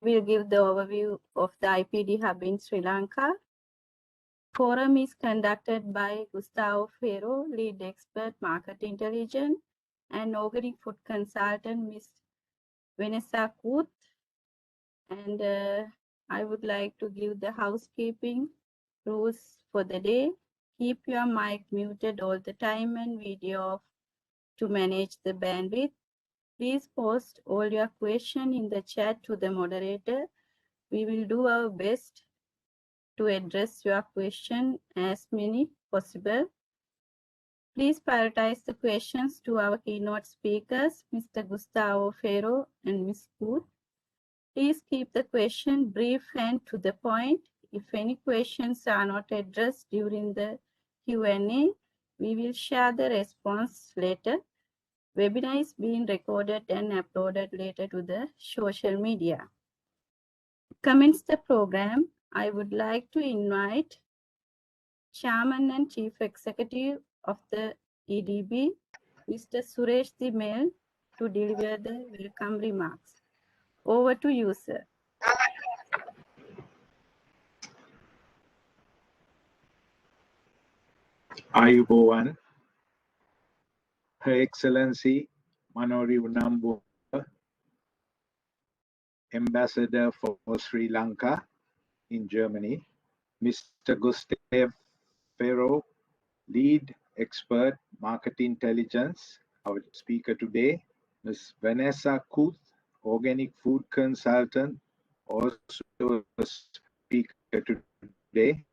will give the overview of the IPD hub in Sri Lanka. Forum is conducted by Gustavo Ferro, lead expert market intelligence, and organic food consultant Ms. Vanessa Kuth. And I would like to give the housekeeping rules for the day. Keep your mic muted all the time and video off to manage the bandwidth. Please post all your questions in the chat to the moderator. We will do our best to address your question as many possible. Please prioritize the questions to our keynote speakers, Mr. Gustavo Ferro and Ms. Booth. Please keep the question brief and to the point. If any questions are not addressed during the Q&A, we will share the response later. Webinar is being recorded and uploaded later to the social media. To commence the program, I would like to invite Chairman and Chief Executive of the EDB, Mr. Suresh Dimel, to deliver the welcome remarks. Over to you, sir. Ayubowan, Her Excellency Manori Unambu, Ambassador for Sri Lanka in Germany, Mr. Gustav Ferro, Lead Expert Market Intelligence, our speaker today, Ms. Vanessa Kuth, Organic Food Consultant, also a speaker today,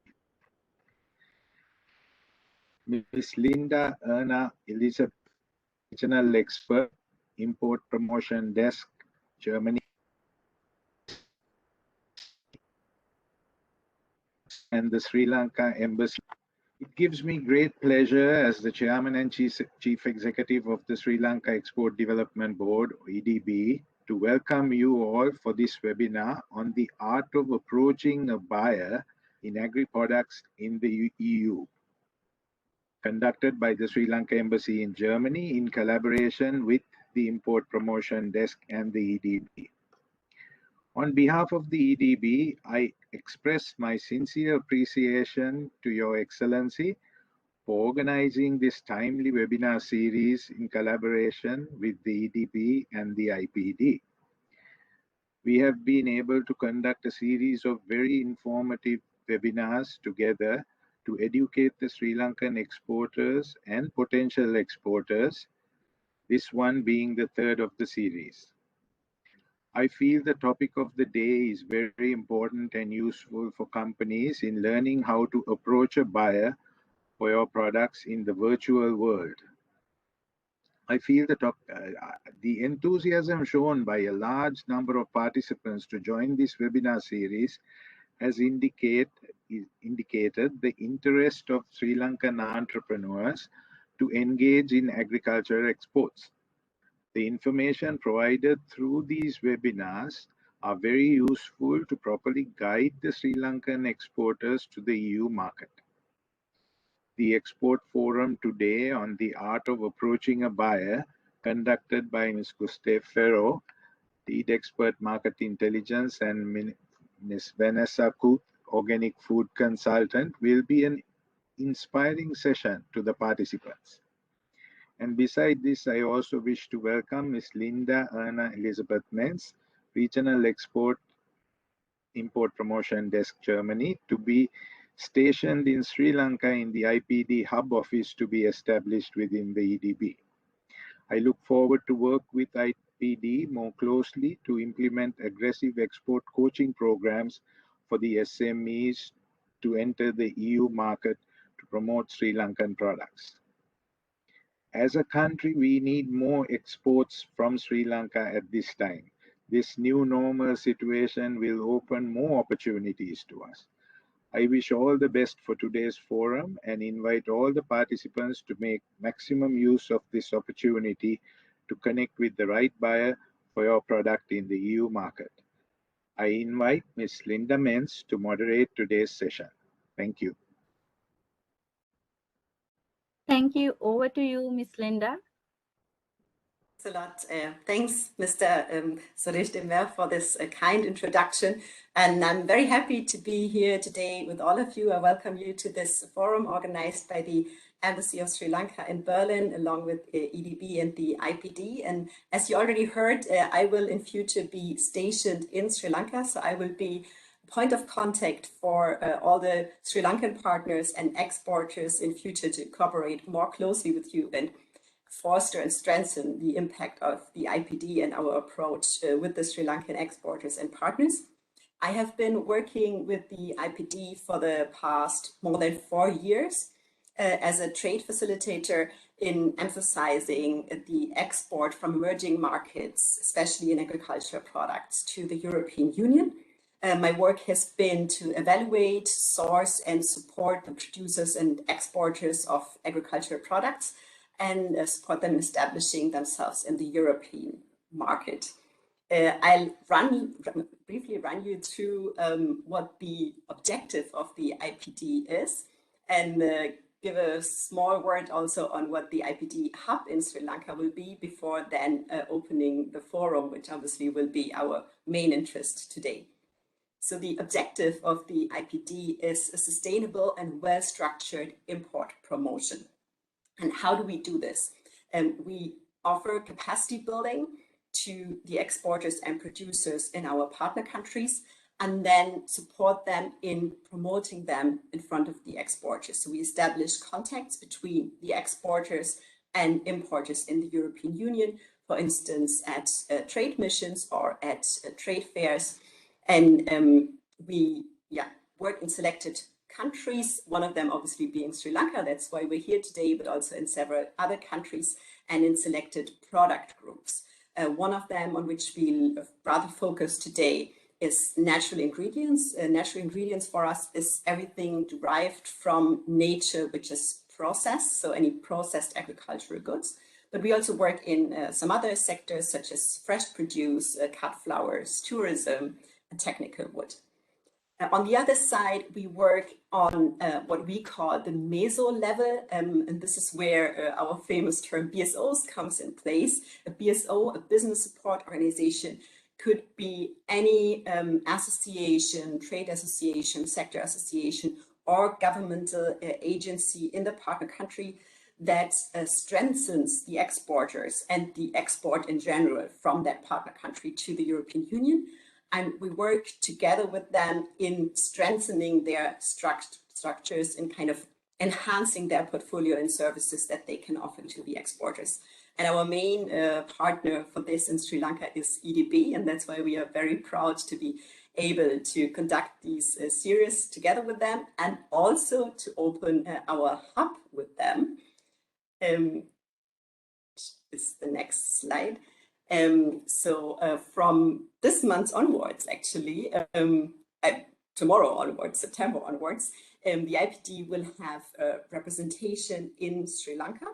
Ms. Linda Erna Elizabeth, Regional Expert, Import Promotion Desk, Germany, and the Sri Lanka Embassy. It gives me great pleasure as the Chairman and Chief Executive of the Sri Lanka Export Development Board, EDB, to welcome you all for this webinar on the art of approaching a buyer in agri products in the EU, conducted by the Sri Lanka Embassy in Germany in collaboration with the Import Promotion Desk and the EDB. On behalf of the EDB, I express my sincere appreciation to Your Excellency for organizing this timely webinar series in collaboration with the EDB and the IPD. We have been able to conduct a series of very informative webinars together to educate the Sri Lankan exporters and potential exporters, this one being the third of the series. I feel the topic of the day is very important and useful for companies in learning how to approach a buyer for your products in the virtual world. I feel the enthusiasm shown by a large number of participants to join this webinar series has indicated the interest of Sri Lankan entrepreneurs to engage in agricultural exports. The information provided through these webinars are very useful to properly guide the Sri Lankan exporters to the EU market. The Export Forum today on the art of approaching a buyer, conducted by Ms. Gustav Ferro, Lead Expert Market Intelligence, and Ms. Vanessa Kuth, Organic Food Consultant, will be an inspiring session to the participants. And beside this, I also wish to welcome Ms. Linda Erna Elizabeth Menz, Regional Import Promotion Desk, Germany, to be stationed in Sri Lanka in the IPD hub office to be established within the EDB. I look forward to work with IPD more closely to implement aggressive export coaching programs for the SMEs to enter the EU market to promote Sri Lankan products. As a country, we need more exports from Sri Lanka at this time. This new normal situation will open more opportunities to us. I wish all the best for today's forum and invite all the participants to make maximum use of this opportunity to connect with the right buyer for your product in the EU market. I invite Ms. Linda Menz to moderate today's session. Thank you. Thank you. Over to you, Ms. Linda. a lot. Thanks, Mr. Suresh Demir, for this kind introduction. And I'm very happy to be here today with all of you. I welcome you to this forum organized by the Embassy of Sri Lanka in Berlin, along with EDB and the IPD. And as you already heard, I will in future be stationed in Sri Lanka. So I will be point of contact for all the Sri Lankan partners and exporters in future to cooperate more closely with you and foster and strengthen the impact of the IPD and our approach with the Sri Lankan exporters and partners. I have been working with the IPD for the past more than 4 years as a trade facilitator in emphasizing the export from emerging markets, especially in agricultural products, to the European Union. My work has been to evaluate, source, and support the producers and exporters of agricultural products and support them in establishing themselves in the European market. I'll briefly run you through what the objective of the IPD is, and give a small word also on what the IPD hub in Sri Lanka will be before then opening the forum, which obviously will be our main interest today. So the objective of the IPD is a sustainable and well-structured import promotion. And how do we do this? We offer capacity building to the exporters and producers in our partner countries, and then support them in promoting them in front of the exporters. So we establish contacts between the exporters and importers in the European Union, for instance, at trade missions or at trade fairs. And we work in selected countries, one of them obviously being Sri Lanka, that's why we're here today, but also in several other countries and in selected product groups. One of them on which we'll rather focus today is natural ingredients. Natural ingredients for us is everything derived from nature, which is processed, so any processed agricultural goods. But we also work in some other sectors such as fresh produce, cut flowers, tourism, and technical wood. On the other side, we work on what we call the meso level, and this is where our famous term BSOs comes in place. A BSO, a business support organization, could be any association, trade association, sector association, or governmental agency in the partner country that strengthens the exporters and the export in general from that partner country to the European Union. And we work together with them in strengthening their structures and kind of enhancing their portfolio and services that they can offer to the exporters. And our main partner for this in Sri Lanka is EDB, and that's why we are very proud to be able to conduct these series together with them and also to open our hub with them. Is the next slide. So from this month onwards, actually, tomorrow onwards, September onwards, the IPD will have a representation in Sri Lanka.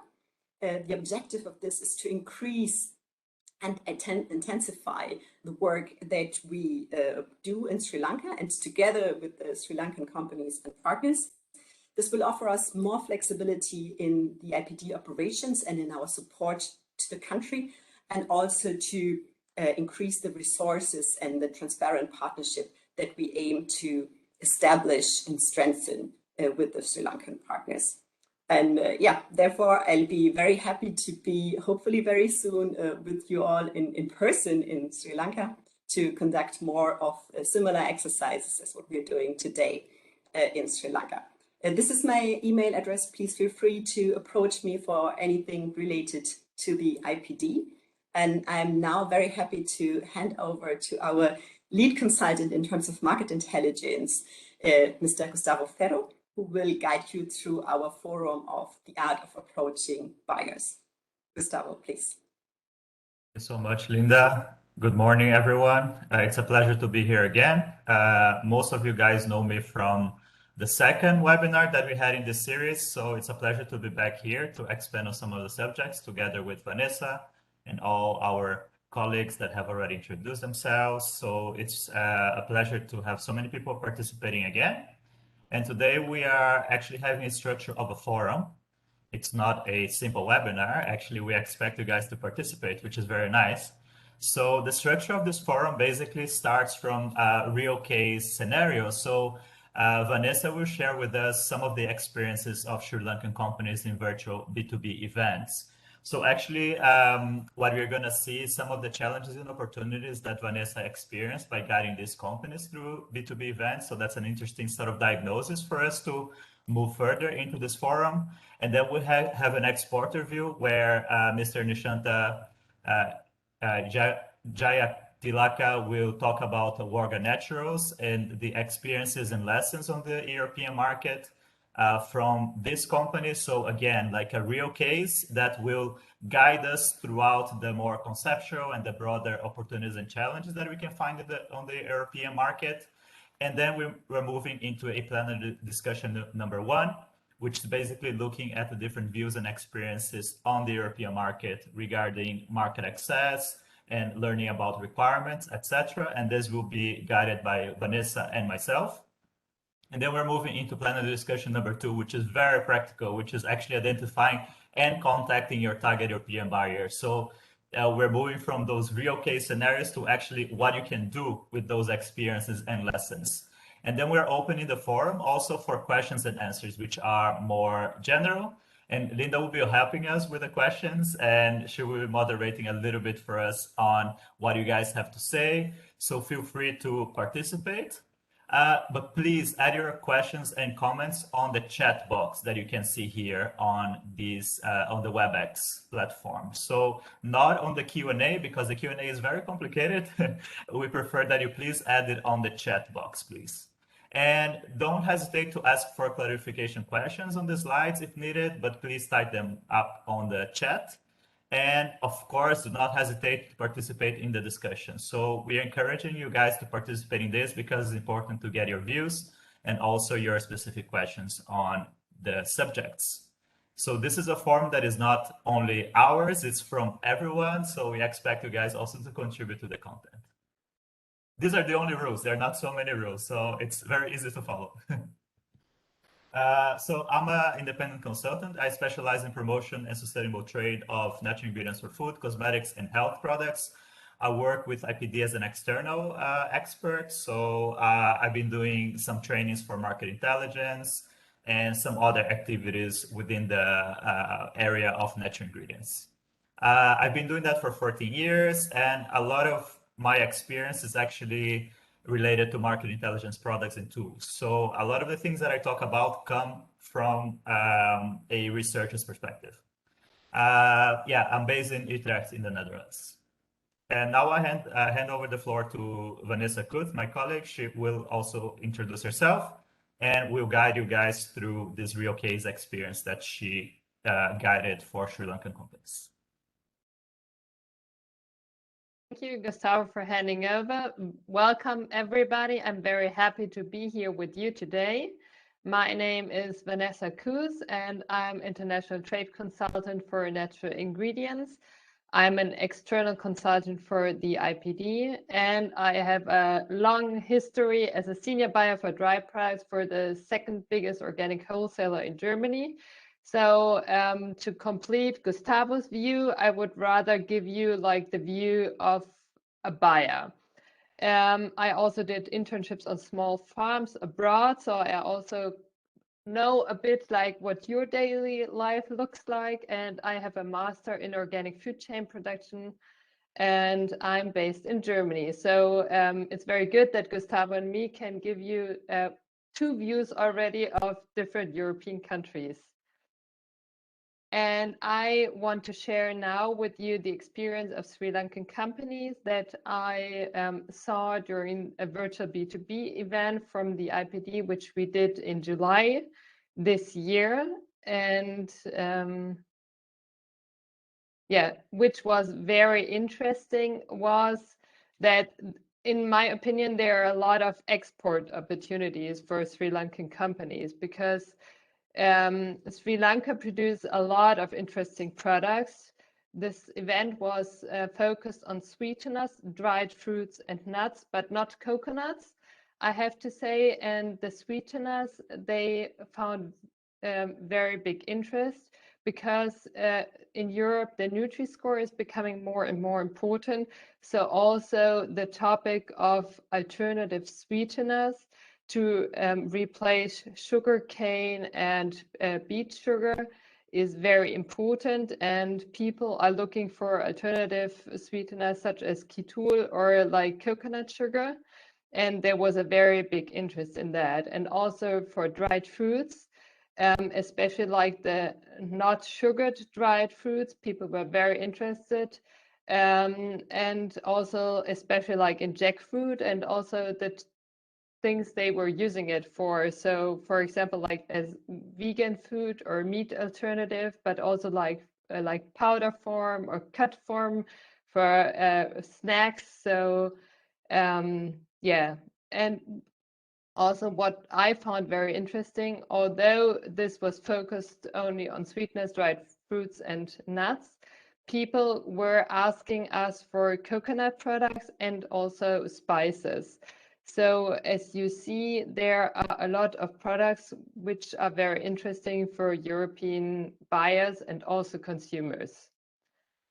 The objective of this is to increase and intensify the work that we do in Sri Lanka, and together with the Sri Lankan companies and partners. This will offer us more flexibility in the IPD operations and in our support to the country, and also to increase the resources and the transparent partnership that we aim to establish and strengthen with the Sri Lankan partners. And therefore, I'll be very happy to be hopefully very soon with you all in person in Sri Lanka to conduct more of similar exercises as what we're doing today in Sri Lanka. This is my email address. Please feel free to approach me for anything related to the IPD. And I'm now very happy to hand over to our lead consultant in terms of market intelligence, Mr. Gustavo Ferro, who will guide you through our forum of the art of approaching buyers. Gustavo, please. Thank you so much, Linda. Good morning, everyone. It's a pleasure to be here again. Most of you guys know me from the second webinar that we had in this series, so it's a pleasure to be back here to expand on some of the subjects together with Vanessa and all our colleagues that have already introduced themselves. So it's a pleasure to have so many people participating again. And today we are actually having a structure of a forum. it's not a simple webinar. Actually, we expect you guys to participate, which is very nice. So the structure of this forum basically starts from a real case scenario. So Vanessa will share with us some of the experiences of Sri Lankan companies in virtual B2B events. So actually, what we're going to see is some of the challenges and opportunities that Vanessa experienced by guiding these companies through B2B events. So that's an interesting sort of diagnosis for us to move further into this forum. And then we have an exporter view where Mr. Nishant Jayatilaka will talk about Warga Naturals and the experiences and lessons on the European market from this company. So again, like a real case that will guide us throughout the more conceptual and the broader opportunities and challenges that we can find on the European market. And then we're moving into a plenary discussion number 1, which is basically looking at the different views and experiences on the European market regarding market access and learning about requirements, etc. And this will be guided by Vanessa and myself. And then we're moving into plenary discussion number 2, which is very practical, which is actually identifying and contacting your target European buyer. So we're moving from those real case scenarios to actually what you can do with those experiences and lessons. And then we're opening the forum also for questions and answers, which are more general. And Linda will be helping us with the questions, and she will be moderating a little bit for us on what you guys have to say. So feel free to participate. But please add your questions and comments on the chat box that you can see here on this on the WebEx platform. So not on the Q&A, because the Q&A is very complicated. We prefer that you please add it on the chat box, please. And don't hesitate to ask for clarification questions on the slides if needed, but please type them up on the chat. And of course, do not hesitate to participate in the discussion. So we are encouraging you guys to participate in this because it's important to get your views and also your specific questions on the subjects. So this is a forum that is not only ours, it's from everyone. So we expect you guys also to contribute to the content. These are the only rules. There are not so many rules, so it's very easy to follow. So I'm an independent consultant. I specialize in promotion and sustainable trade of natural ingredients for food, cosmetics, and health products. I work with IPD as an external expert. So I've been doing some trainings for market intelligence and some other activities within the area of natural ingredients. I've been doing that for 14 years, and a lot of my experience is actually related to market intelligence products and tools. So a lot of the things that I talk about come from a researcher's perspective. Yeah, I'm based in Utrecht in the Netherlands. And now I hand over the floor to Vanessa Kuth, my colleague. She will also introduce herself and will guide you guys through this real case experience that she guided for Sri Lankan companies. Thank you, Gustavo, for handing over. Welcome, everybody. I'm very happy to be here with you today. My name is Vanessa Kuth, and I'm International Trade Consultant for Natural Ingredients. I'm an external consultant for the IPD, and I have a long history as a senior buyer for dry products for the second biggest organic wholesaler in Germany. So to complete Gustavo's view, I would rather give you like the view of a buyer. I also did internships on small farms abroad, so I also know a bit like what your daily life looks like. And I have a master in organic food chain production, and I'm based in Germany. So it's very good that Gustavo and me can give you 2 views already of different European countries. And I want to share now with you the experience of Sri Lankan companies that I saw during a virtual B2B event from the IPD, which we did in July this year. And yeah, which was very interesting was that, in my opinion, there are a lot of export opportunities for Sri Lankan companies because Sri Lanka produced a lot of interesting products. This event was focused on sweeteners, dried fruits and nuts, but not coconuts, I have to say. And the sweeteners, they found very big interest because in Europe, the Nutri-Score is becoming more and more important. So also the topic of alternative sweeteners to replace sugar cane and beet sugar is very important, and people are looking for alternative sweeteners such as ketul or like coconut sugar. And there was a very big interest in that. And also for dried fruits, especially like the not sugared dried fruits, people were very interested. And also especially like in jackfruit and also the things they were using it for. So for example, like as vegan food or meat alternative, but also like powder form or cut form for snacks. So yeah, and also what I found very interesting, although this was focused only on sweetness, dried fruits and nuts, people were asking us for coconut products and also spices. So as you see, there are a lot of products which are very interesting for European buyers and also consumers.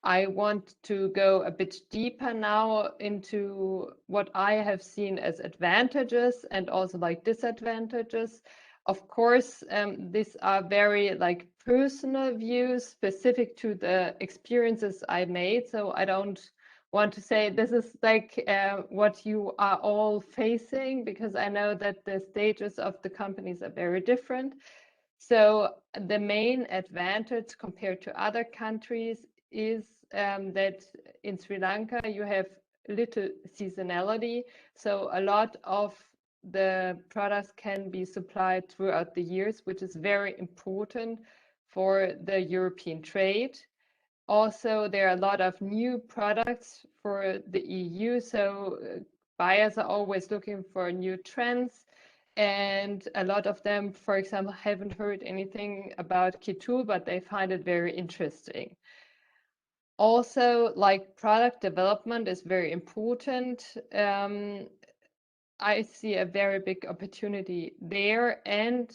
I want to go a bit deeper now into what I have seen as advantages and also like disadvantages. Of course, these are very like personal views specific to the experiences I made. So I don't want to say this is like what you are all facing, because I know that the stages of the companies are very different. So the main advantage compared to other countries is that in Sri Lanka you have little seasonality, so a lot of the products can be supplied throughout the years, which is very important for the European trade. Also, there are a lot of new products for the EU, so buyers are always looking for new trends. And a lot of them, for example, haven't heard anything about ketul, but they find it very interesting. Also, like product development is very important. I see a very big opportunity there, and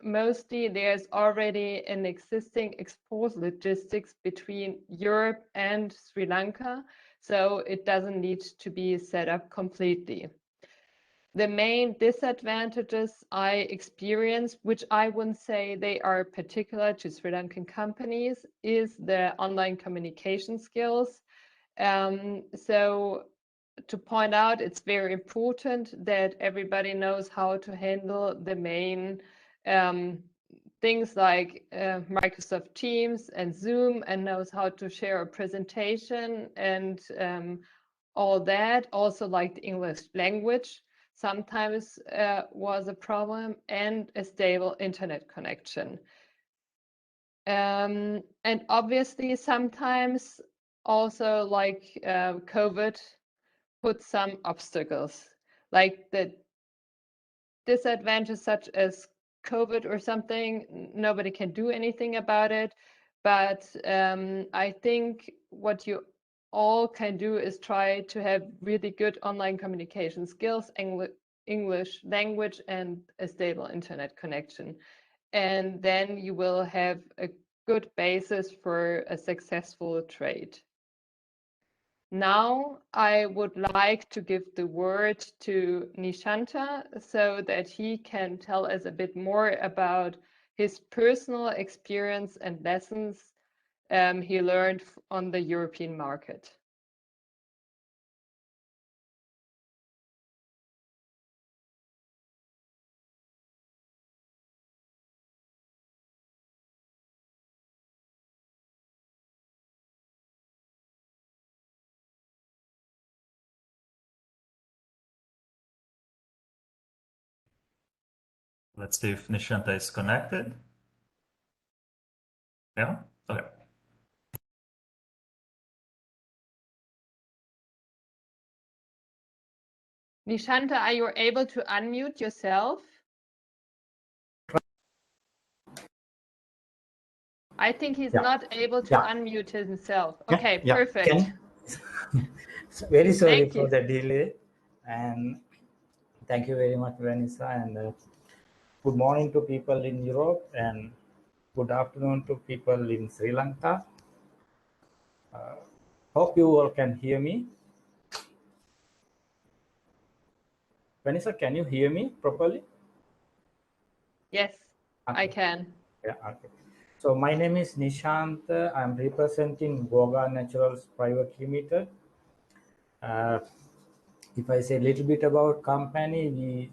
mostly there's already an existing export logistics between Europe and Sri Lanka, so it doesn't need to be set up completely. The main disadvantages I experience, which I wouldn't say they are particular to Sri Lankan companies, is the online communication skills. So to point out, it's very important that everybody knows how to handle the main things like Microsoft Teams and Zoom, and knows how to share a presentation and all that. Also like the English language sometimes was a problem, and a stable internet connection. And obviously sometimes also like COVID put some obstacles, like the disadvantages such as COVID or something, nobody can do anything about it. But I think what you all can do is try to have really good online communication skills, English language, and a stable internet connection. And then you will have a good basis for a successful trade. Now I would like to give the word to Nishanta so that he can tell us a bit more about his personal experience and lessons he learned on the European market. Let's see if Nishanta is connected. Yeah, okay. Nishanta, are you able to unmute yourself? I think he's not able to unmute himself. Okay, perfect. Very sorry Thank for you. the delay, and thank you very much, Vanessa, and good morning to people in Europe and Good afternoon to people in Sri Lanka. Hope you all can hear me. Vanessa, can you hear me properly? Yes, I can. Yeah, okay. So my name is Nishant. I'm representing Goga Naturals Private Limited. If I say a little bit about company, we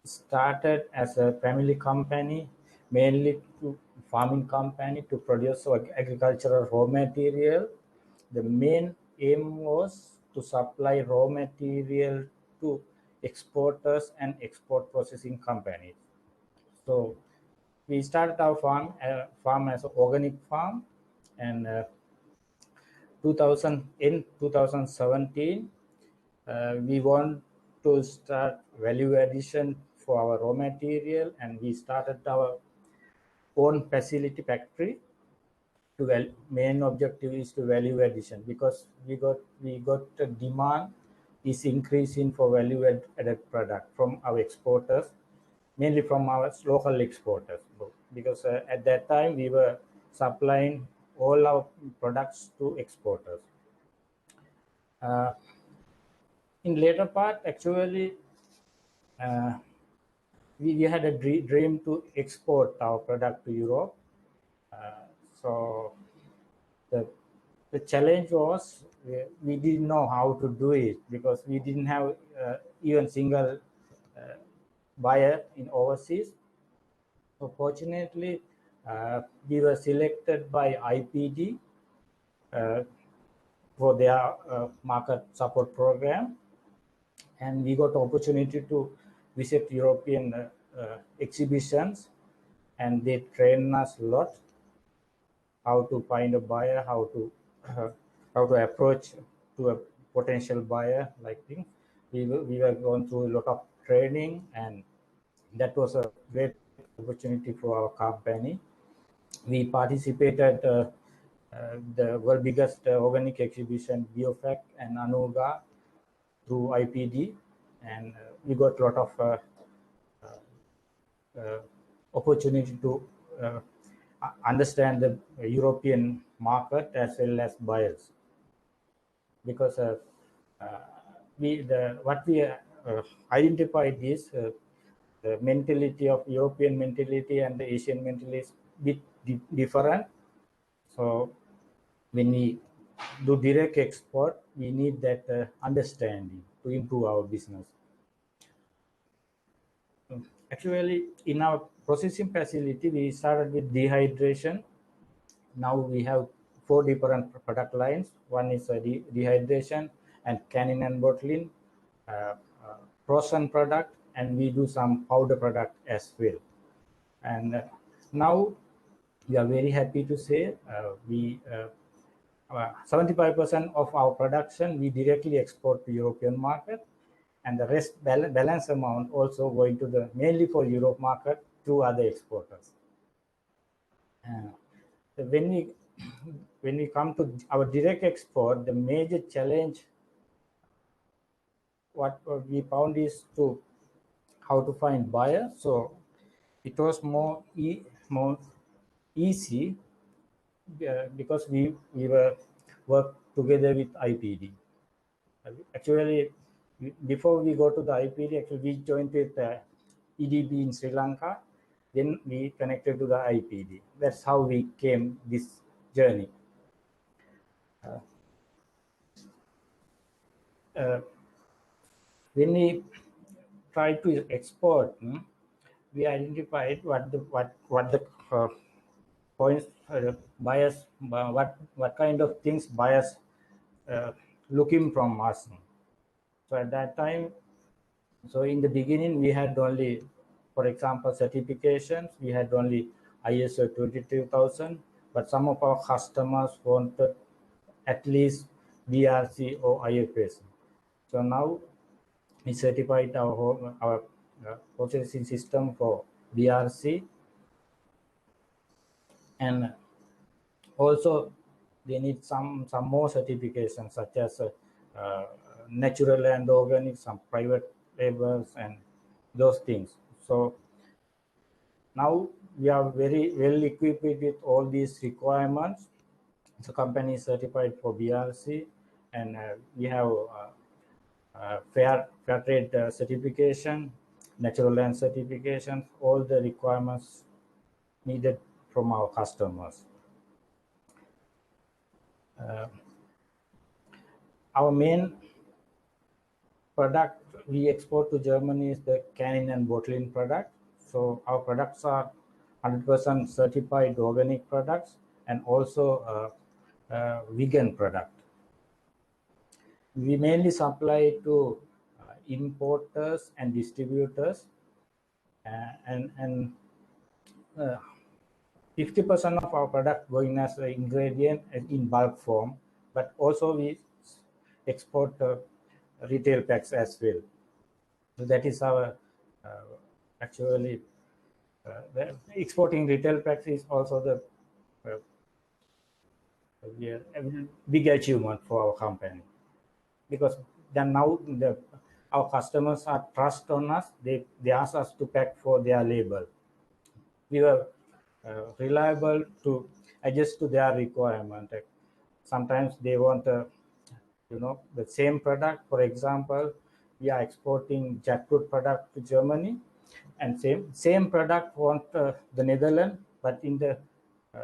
started as a family company, mainly to farming company to produce agricultural raw material. The main aim was to supply raw material to exporters and export processing companies. So we started our farm as an organic farm, and 2017 we want to start value addition for our raw material, and we started our own facility factory. To main objective is to value addition, because we got a demand is increasing for value added product from our exporters, mainly from our local exporters, because at that time we were supplying all our products to exporters. In later part, actually, we had a dream to export our product to Europe. So the challenge was we didn't know how to do it, because we didn't have even single buyer in overseas. So fortunately, we were selected by IPD for their market support program, and we got opportunity to visit European exhibitions, and they trained us a lot how to find a buyer, how to approach to a potential buyer, like things. We were going through a lot of training, and that was a great opportunity for our company. We participated the world biggest organic exhibition, Biofac and Anuga, through IPD, and we got a lot of opportunity to understand the European market as well as buyers, because what we identified is the mentality of European mentality and the Asian mentality is bit different. So when we do direct export, we need that understanding to improve our business. Actually, in our processing facility, we started with dehydration. Now we have 4 different product lines. One is dehydration and canning and bottling, frozen product, and we do some powder product as well. And now we are very happy to say we 75% of our production we directly export to European market, and the rest balance amount also going to the mainly for Europe market through other exporters. When we come to our direct export, the major challenge what we found is to how to find buyer. So it was more easy because we were work together with IPD. Actually, before we go to the IPD, actually we joined with EDB in Sri Lanka. Then we connected to the IPD. That's how we came this journey. When we try to export, we identified what the points buyers, what kind of things buyers looking from us. So at that time, so in the beginning we had only, for example, certifications. We had only ISO 22000, but some of our customers wanted at least BRC or IFS. So now we certified our processing system for BRC, and also they need some more certifications such as natural and organic, some private labels and those things. So now we are very well equipped with all these requirements. The company is certified for BRC, and we have fair trade certification, natural land certification, all the requirements needed from our customers. Our main product we export to Germany is the canning and bottling product. So our products are 100% certified organic products and also vegan product. We mainly supply to importers and distributors, and 50% of our product going as an ingredient in bulk form, but also we export retail packs as well. So that is our actually the exporting retail packs is also the big achievement for our company, because then now our customers are trust on us. They ask us to pack for their label. We were reliable to adjust to their requirement. Sometimes they want the same product. For example, we are exporting jackfruit product to Germany, and same product want the Netherlands, but in the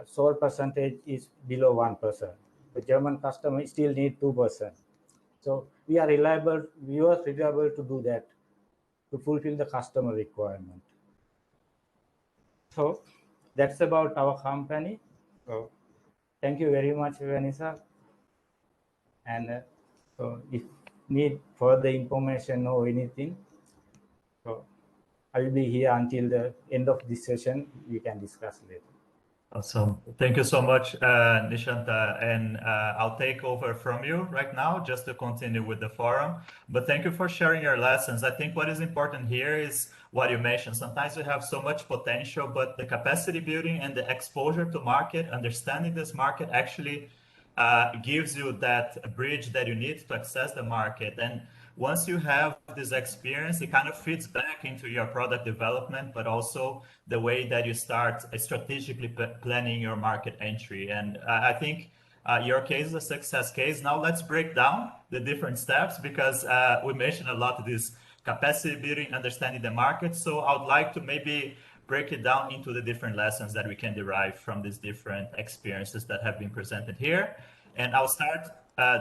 salt percentage is below 1%. The German customer still need 2%. So we are reliable. We were reliable to do that, to fulfill the customer requirement. So that's about our company. So thank you very much, Vanessa. And so if need further information or anything, so I will be here until the end of this session. We can discuss later. Awesome. Thank you so much, Nishant. And I'll take over from you right now just to continue with the forum. But thank you for sharing your lessons. I think what is important here is what you mentioned. Sometimes we have so much potential, but the capacity building and the exposure to market, understanding this market actually gives you that bridge that you need to access the market. And once you have this experience, it kind of fits back into your product development, but also the way that you start strategically planning your market entry. And I think your case is a success case. Now let's break down the different steps, because we mentioned a lot of this capacity building, understanding the market. So I would like to maybe break it down into the different lessons that we can derive from these different experiences that have been presented here. And I'll start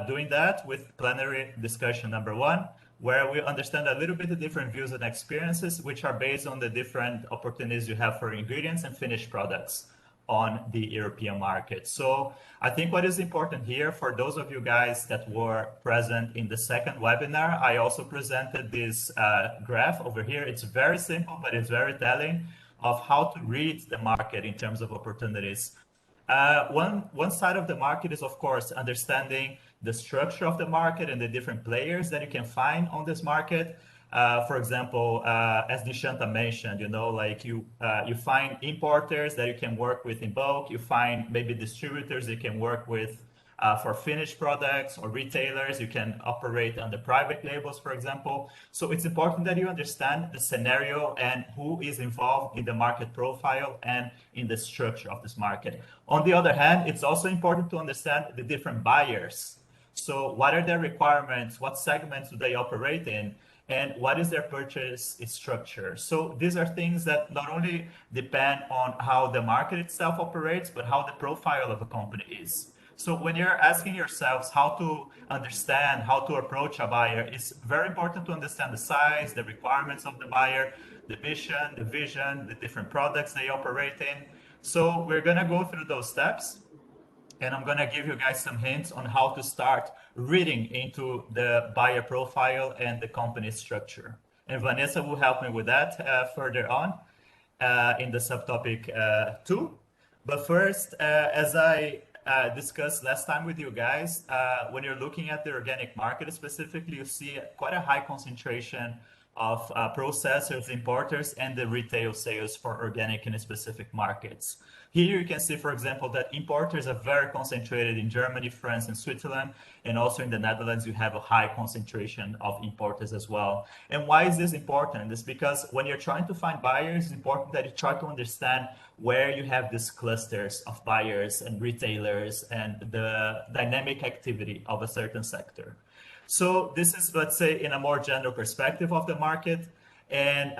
doing that with plenary discussion number 1, where we understand a little bit the different views and experiences, which are based on the different opportunities you have for ingredients and finished products on the European market. So I think what is important here, for those of you guys that were present in the second webinar, I also presented this graph over here. It's very simple, but it's very telling of how to read the market in terms of opportunities. One side of the market is, of course, understanding the structure of the market and the different players that you can find on this market. For example, as Nishant mentioned, like you find importers that you can work with in bulk. You find maybe distributors you can work with for finished products, or retailers you can operate under private labels, for example. So it's important that you understand the scenario and who is involved in the market profile and in the structure of this market. On the other hand, it's also important to understand the different buyers. So what are their requirements? What segments do they operate in? And what is their purchase structure? So these are things that not only depend on how the market itself operates, but how the profile of a company is. So when you're asking yourselves how to understand, how to approach a buyer, it's very important to understand the size, the requirements of the buyer, the mission, the vision, the different products they operate in. So we're going to go through those steps. And I'm going to give you guys some hints on how to start reading into the buyer profile and the company structure. And Vanessa will help me with that further on in the subtopic 2. But first, as I discussed last time with you guys, when you're looking at the organic market specifically, you see quite a high concentration of processors, importers, and the retail sales for organic in specific markets. Here you can see, for example, that importers are very concentrated in Germany, France, and Switzerland, and also in the Netherlands, you have a high concentration of importers as well. And why is this important? It's because when you're trying to find buyers, it's important that you try to understand where you have these clusters of buyers and retailers and the dynamic activity of a certain sector. So this is, let's say, in a more general perspective of the market. And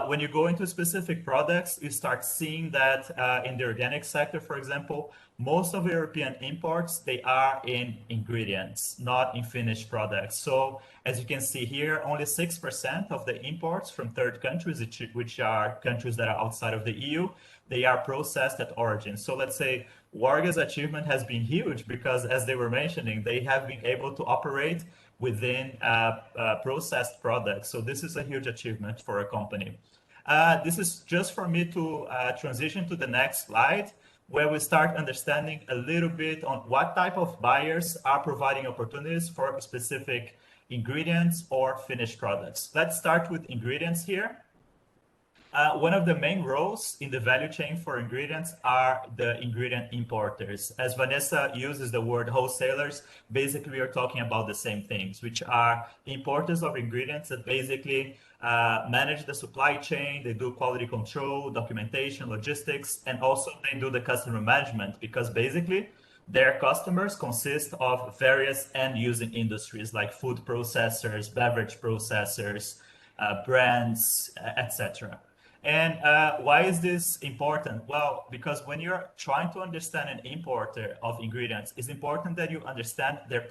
when you go into specific products, you start seeing that in the organic sector, for example, most of European imports, they are in ingredients, not in finished products. So as you can see here, only 6% of the imports from third countries, which are countries that are outside of the EU, they are processed at origin. So let's say Warga's achievement has been huge because, as they were mentioning, they have been able to operate within processed products. So this is a huge achievement for a company. This is just for me to transition to the next slide, where we start understanding a little bit on what type of buyers are providing opportunities for specific ingredients or finished products. Let's start with ingredients here. One of the main roles in the value chain for ingredients are the ingredient importers. As Vanessa uses the word wholesalers, basically we are talking about the same things, which are importers of ingredients that basically manage the supply chain, they do quality control, documentation, logistics, and also they do the customer management, because basically their customers consist of various end-using industries like food processors, beverage processors, brands, etc. And why is this important? Well, because when you're trying to understand an importer of ingredients, it's important that you understand their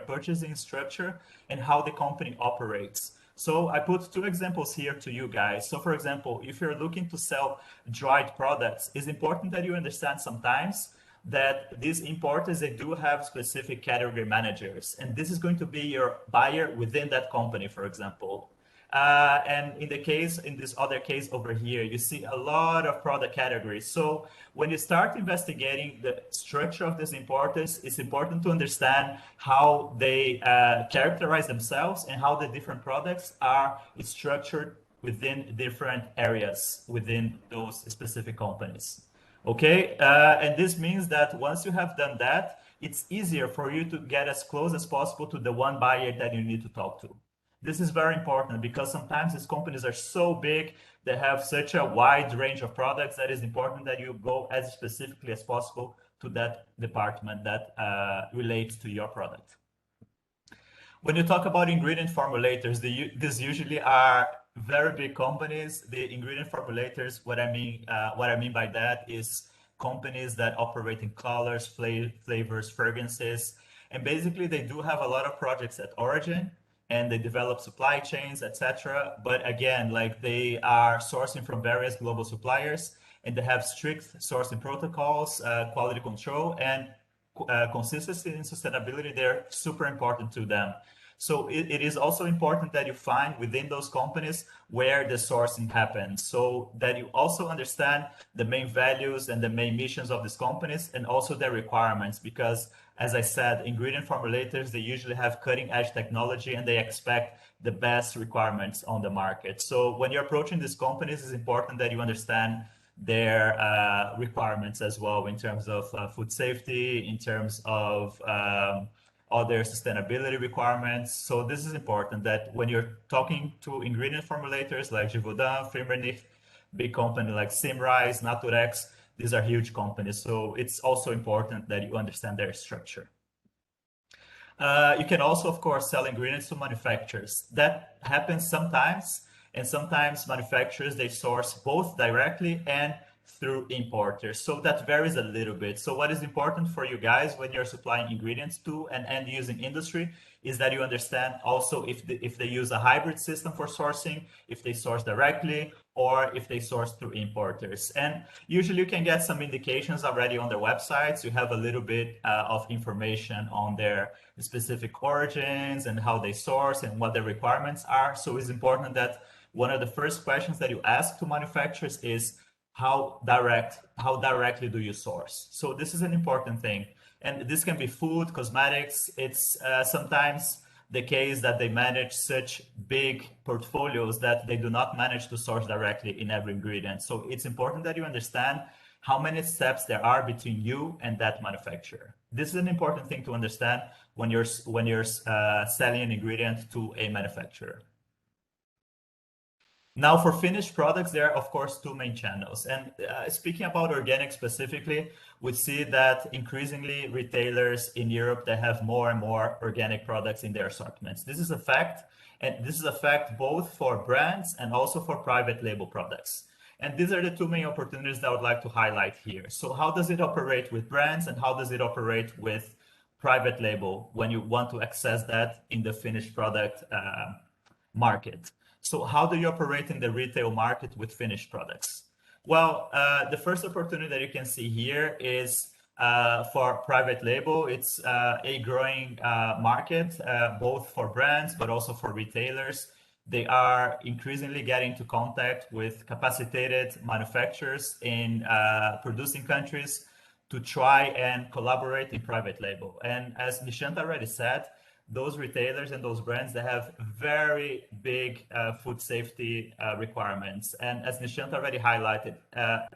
purchasing structure and how the company operates. So I put two examples here to you guys. So for example, if you're looking to sell dried products, it's important that you understand sometimes that these importers, they do have specific category managers, and this is going to be your buyer within that company, for example. And in this other case over here, you see a lot of product categories. So when you start investigating the structure of these importers, it's important to understand how they characterize themselves and how the different products are structured within different areas within those specific companies. Okay, and this means that once you have done that, it's easier for you to get as close as possible to the one buyer that you need to talk to. This is very important because sometimes these companies are so big, they have such a wide range of products that it's important that you go as specifically as possible to that department that relates to your product. When you talk about ingredient formulators, these usually are very big companies. The ingredient formulators, what I mean by that is companies that operate in colors, flavors, fragrances, and basically they do have a lot of projects at origin, and they develop supply chains, etc. But again, like they are sourcing from various global suppliers, and they have strict sourcing protocols, quality control, and consistency and sustainability. They're super important to them. So it is also important that you find within those companies where the sourcing happens, so that you also understand the main values and the main missions of these companies and also their requirements. Because as I said, ingredient formulators, they usually have cutting edge technology and they expect the best requirements on the market. So when you're approaching these companies, it's important that you understand their requirements as well in terms of food safety, in terms of other sustainability requirements. So this is important that when you're talking to ingredient formulators like Givaudan, Firmenich, big company like Simrise, Naturex, these are huge companies. So it's also important that you understand their structure. You can also, of course, sell ingredients to manufacturers. That happens sometimes, and sometimes manufacturers, they source both directly and through importers. So that varies a little bit. So what is important for you guys when you're supplying ingredients to an end using industry is that you understand also if they use a hybrid system for sourcing, if they source directly, or if they source through importers. And usually you can get some indications already on their websites. You have a little bit of information on their specific origins and how they source and what their requirements are. So it's important that one of the first questions that you ask to manufacturers is, how directly do you source? So this is an important thing. And this can be food, cosmetics. It's sometimes the case that they manage such big portfolios that they do not manage to source directly in every ingredient. So it's important that you understand how many steps there are between you and that manufacturer. This is an important thing to understand when you're selling an ingredient to a manufacturer. Now, for finished products, there are, of course, two main channels. And speaking about organic specifically, we see that increasingly retailers in Europe, they have more and more organic products in their assortments. This is a fact, and this is a fact both for brands and also for private label products. And these are the two main opportunities that I would like to highlight here. So how does it operate with brands and how does it operate with private label when you want to access that in the finished product market? So how do you operate in the retail market with finished products? Well, the first opportunity that you can see here is for private label. It's a growing market, both for brands, but also for retailers. They are increasingly getting into contact with capacitated manufacturers in producing countries to try and collaborate in private label. And as Nishant already said, those retailers and those brands, they have very big food safety requirements. And as Nishant already highlighted,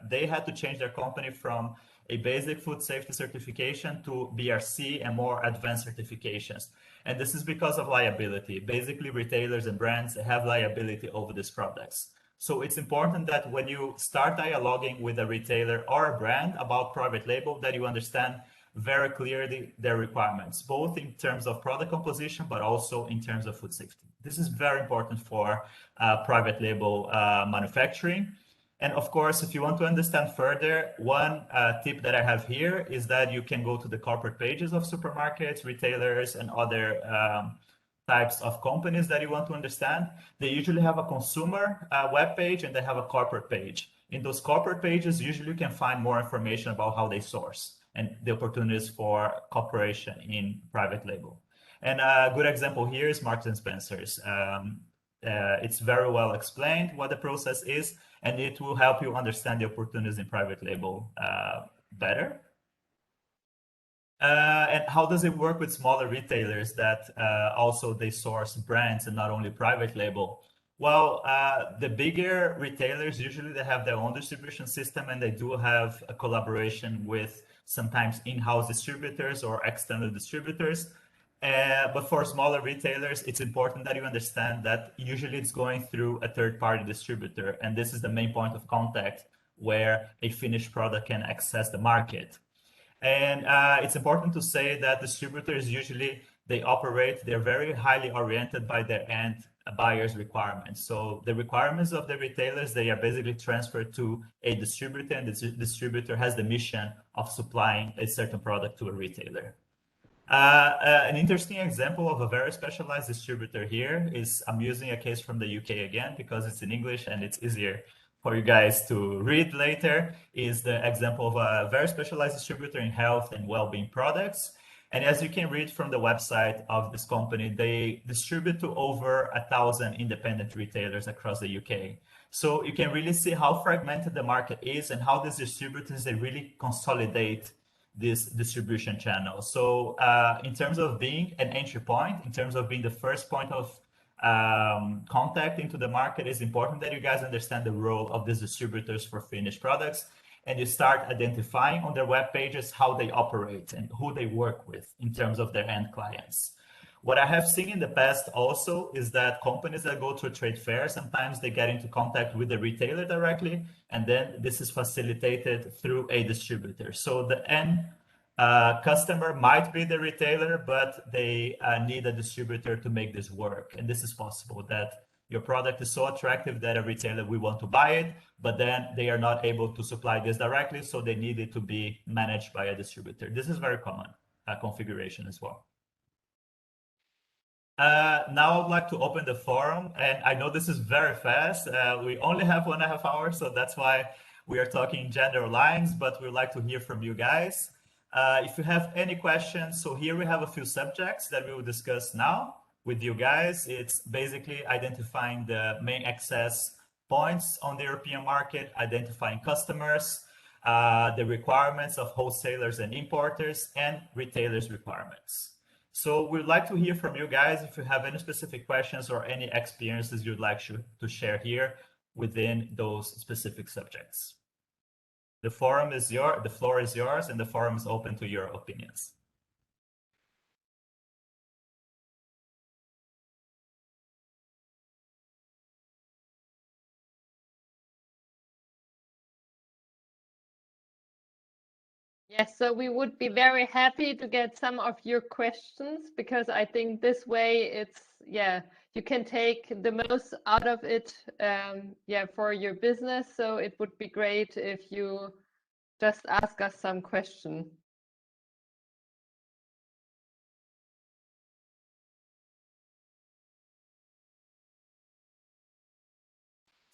they had to change their company from a basic food safety certification to BRC and more advanced certifications. And this is because of liability. Basically, retailers and brands have liability over these products. So it's important that when you start dialoguing with a retailer or a brand about private label, that you understand very clearly their requirements, both in terms of product composition, but also in terms of food safety. This is very important for private label manufacturing. And of course, if you want to understand further, one tip that I have here is that you can go to the corporate pages of supermarkets, retailers, and other types of companies that you want to understand. They usually have a consumer web page and they have a corporate page. In those corporate pages, usually you can find more information about how they source and the opportunities for cooperation in private label. And a good example here is Marks & Spencer's. It's very well explained what the process is, and it will help you understand the opportunities in private label better. And how does it work with smaller retailers that also they source brands and not only private label? Well, the bigger retailers, usually they have their own distribution system and they do have a collaboration with sometimes in-house distributors or external distributors. But for smaller retailers, it's important that you understand that usually it's going through a third-party distributor. And this is the main point of contact where a finished product can access the market. And it's important to say that distributors usually, they're very highly oriented by their end buyers' requirements. So the requirements of the retailers, they are basically transferred to a distributor, and the distributor has the mission of supplying a certain product to a retailer. An interesting example of a very specialized distributor here is, I'm using a case from the UK again because it's in English and it's easier for you guys to read later, is the example of a very specialized distributor in health and well-being products. And as you can read from the website of this company, they distribute to over 1,000 independent retailers across the UK. So you can really see how fragmented the market is and how these distributors, they really consolidate this distribution channel. So in terms of being an entry point, in terms of being the first point of contact into the market, it's important that you guys understand the role of these distributors for finished products, and you start identifying on their web pages how they operate and who they work with in terms of their end clients. What I have seen in the past also is that companies that go to a trade fair, sometimes they get into contact with the retailer directly, and then this is facilitated through a distributor. So the end customer might be the retailer, but they need a distributor to make this work. And this is possible, that your product is so attractive that a retailer will want to buy it, but then they are not able to supply this directly, so they need it to be managed by a distributor. This is very common configuration as well. Now I'd like to open the forum, and I know this is very fast. We only have 1.5 hours, so that's why we are talking general lines, but we'd like to hear from you guys. If you have any questions, so here we have a few subjects that we will discuss now with you guys. It's basically identifying the main access points on the European market, identifying customers, the requirements of wholesalers and importers, and retailers' requirements. So we'd like to hear from you guys if you have any specific questions or any experiences you'd like to share here within those specific subjects. The floor is yours, and the forum is open to your opinions. Yes, so we would be very happy to get some of your questions, because I think this way it's, you can take the most out of it, for your business. So it would be great if you just ask us some question.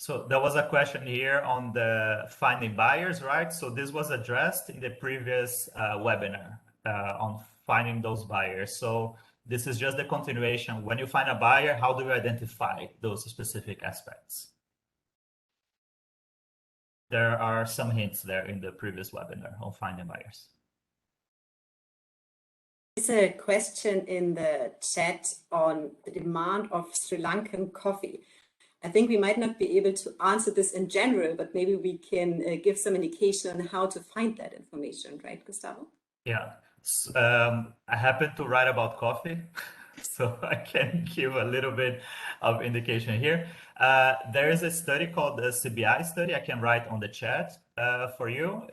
So there was a question here on the finding buyers, right? So this was addressed in the previous webinar on finding those buyers. So this is just the continuation. When you find a buyer, how do you identify those specific aspects? There are some hints there in the previous webinar on finding buyers. There's a question in the chat on the demand of Sri Lankan coffee. I think we might not be able to answer this in general, but maybe we can give some indication on how to find that information, right, Gustavo? Yeah, I happen to write about coffee, so I can give a little bit of indication here. There is a study called the CBI study. I can write on the chat for you.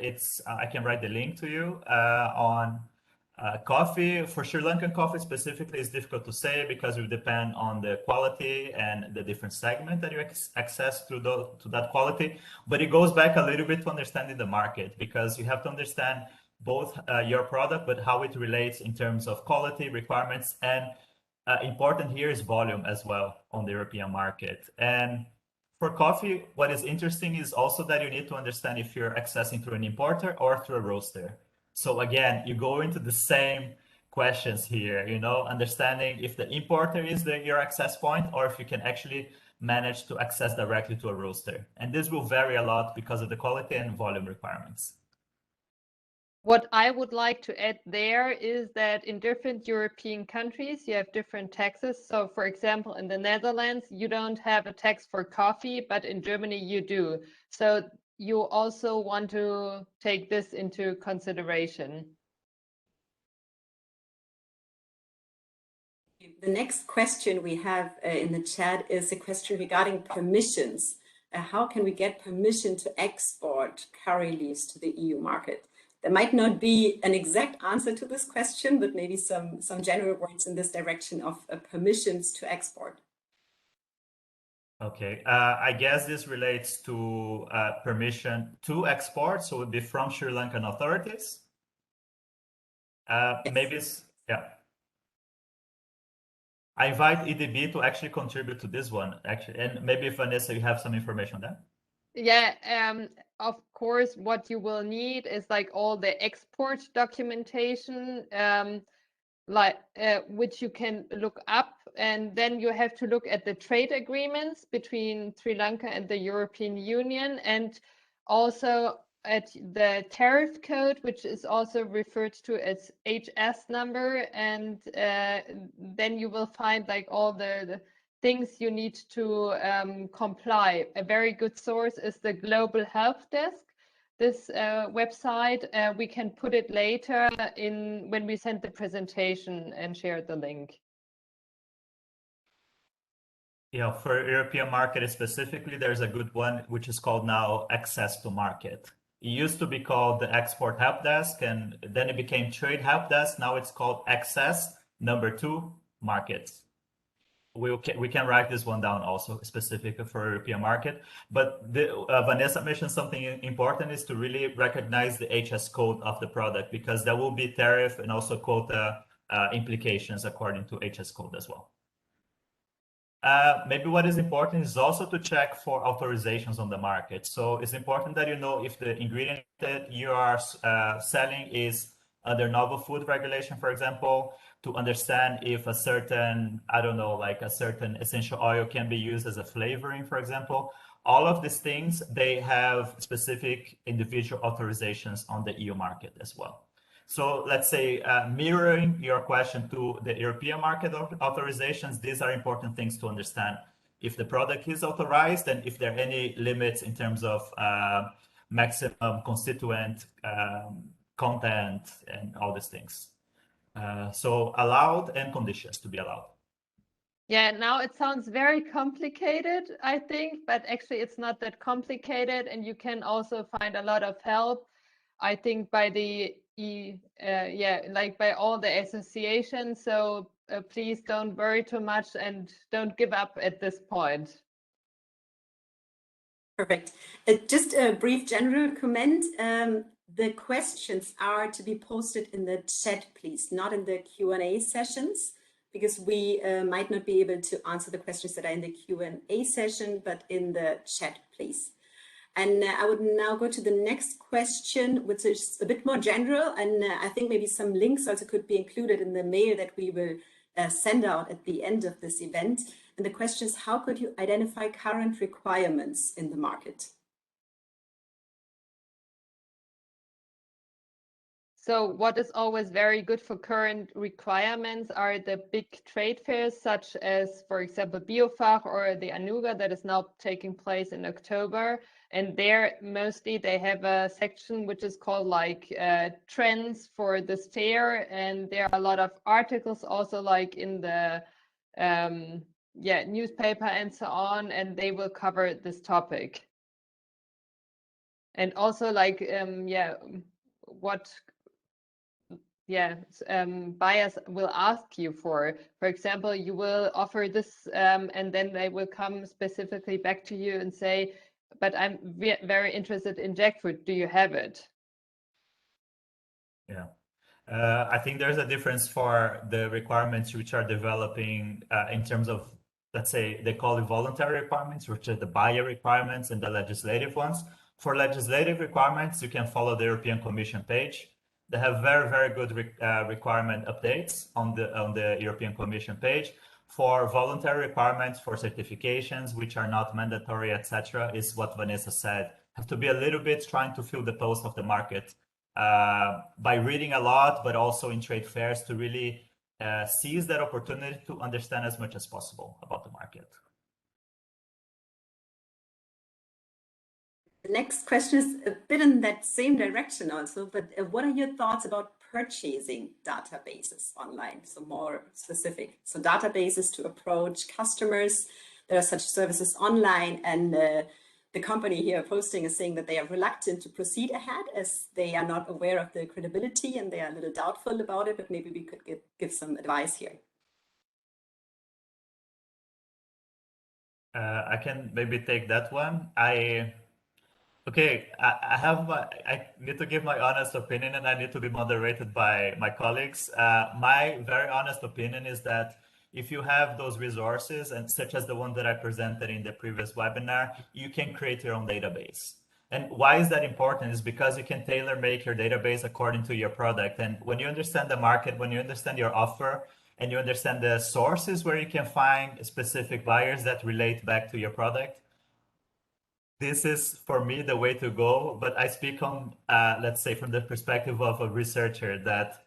I can write the link to you on coffee. For Sri Lankan coffee specifically, it's difficult to say because it will depend on the quality and the different segment that you access to that quality. But it goes back a little bit to understanding the market, because you have to understand both your product, but how it relates in terms of quality requirements. And important here is volume as well on the European market. And for coffee, what is interesting is also that you need to understand if you're accessing through an importer or through a roaster. So again, you go into the same questions here, understanding if the importer is your access point, or if you can actually manage to access directly to a roaster. And this will vary a lot because of the quality and volume requirements. What I would like to add there is that in different European countries, you have different taxes. So for example, in the Netherlands, you don't have a tax for coffee, but in Germany you do. So you also want to take this into consideration. The next question we have in the chat is a question regarding permissions. How can we get permission to export curry leaves to the EU market? There might not be an exact answer to this question, but maybe some general words in this direction of permissions to export. Okay, I guess this relates to permission to export, so it would be from Sri Lankan authorities. Yes. Maybe I invite EDB to actually contribute to this one, actually, and maybe if Vanessa, you have some information on that. Yeah, of course, what you will need is like all the export documentation, which you can look up, and then you have to look at the trade agreements between Sri Lanka and the European Union, and also at the tariff code, which is also referred to as HS number, and then you will find like all the things you need to comply. A very good source is the Global Help Desk. This website, we can put it later when we send the presentation and share the link. Yeah, for European market specifically, there's a good one which is called now Access to Market. It used to be called the Export Help Desk, and then it became Trade Help Desk. Now it's called Access #2 Markets. We can write this one down also specific for European market. But Vanessa mentioned something important is to really recognize the HS code of the product, because there will be tariff and also quota implications according to HS code as well. Maybe what is important is also to check for authorizations on the market. So it's important that you know if the ingredient that you are selling is under novel food regulation, for example, to understand if a certain, I don't know, like a certain essential oil can be used as a flavoring, for example. All of these things, they have specific individual authorizations on the EU market as well. So let's say mirroring your question to the European market authorizations, these are important things to understand. If the product is authorized and if there are any limits in terms of maximum constituent content and all these things. So allowed and conditions to be allowed. Yeah, now it sounds very complicated, I think, but actually it's not that complicated, and you can also find a lot of help, I think, by the like by all the associations. So please don't worry too much and don't give up at this point. Perfect. Just a brief general comment. The questions are to be posted in the chat, please, not in the Q&A sessions, because we might not be able to answer the questions that are in the Q&A session, but in the chat, please. And I would now go to the next question, which is a bit more general, and I think maybe some links also could be included in the mail that we will send out at the end of this event. And the question is, how could you identify current requirements in the market? So what is always very good for current requirements are the big trade fairs, such as, for example, Biofach or the Anuga that is now taking place in October. And there mostly they have a section which is called like trends for this fair. And there are a lot of articles also like in the newspaper and so on, and they will cover this topic. And also like, what buyers will ask you for. For example, you will offer this and then they will come specifically back to you and say, but I'm very interested in jackfruit. Do you have it? Yeah. I think there's a difference for the requirements which are developing in terms of, let's say, they call it voluntary requirements, which are the buyer requirements, and the legislative ones. For legislative requirements, you can follow the European Commission page. They have very, very good requirement updates on the European Commission page. For voluntary requirements, for certifications, which are not mandatory, etc., is what Vanessa said. Have to be a little bit trying to feel the pulse of the market by reading a lot, but also in trade fairs to really seize that opportunity to understand as much as possible about the market. The next question is a bit in that same direction also, but what are your thoughts about purchasing databases online? So more specific. So databases to approach customers. There are such services online, and the company here posting is saying that they are reluctant to proceed ahead as they are not aware of the credibility and they are a little doubtful about it, but maybe we could give some advice here. I can maybe take that one. I need to give my honest opinion, and I need to be moderated by my colleagues. My very honest opinion is that if you have those resources, and such as the one that I presented in the previous webinar, you can create your own database. And why is that important? Is because you can tailor make your database according to your product. And when you understand the market, when you understand your offer, and you understand the sources where you can find specific buyers that relate back to your product, this is for me the way to go. But I speak on, let's say, from the perspective of a researcher, that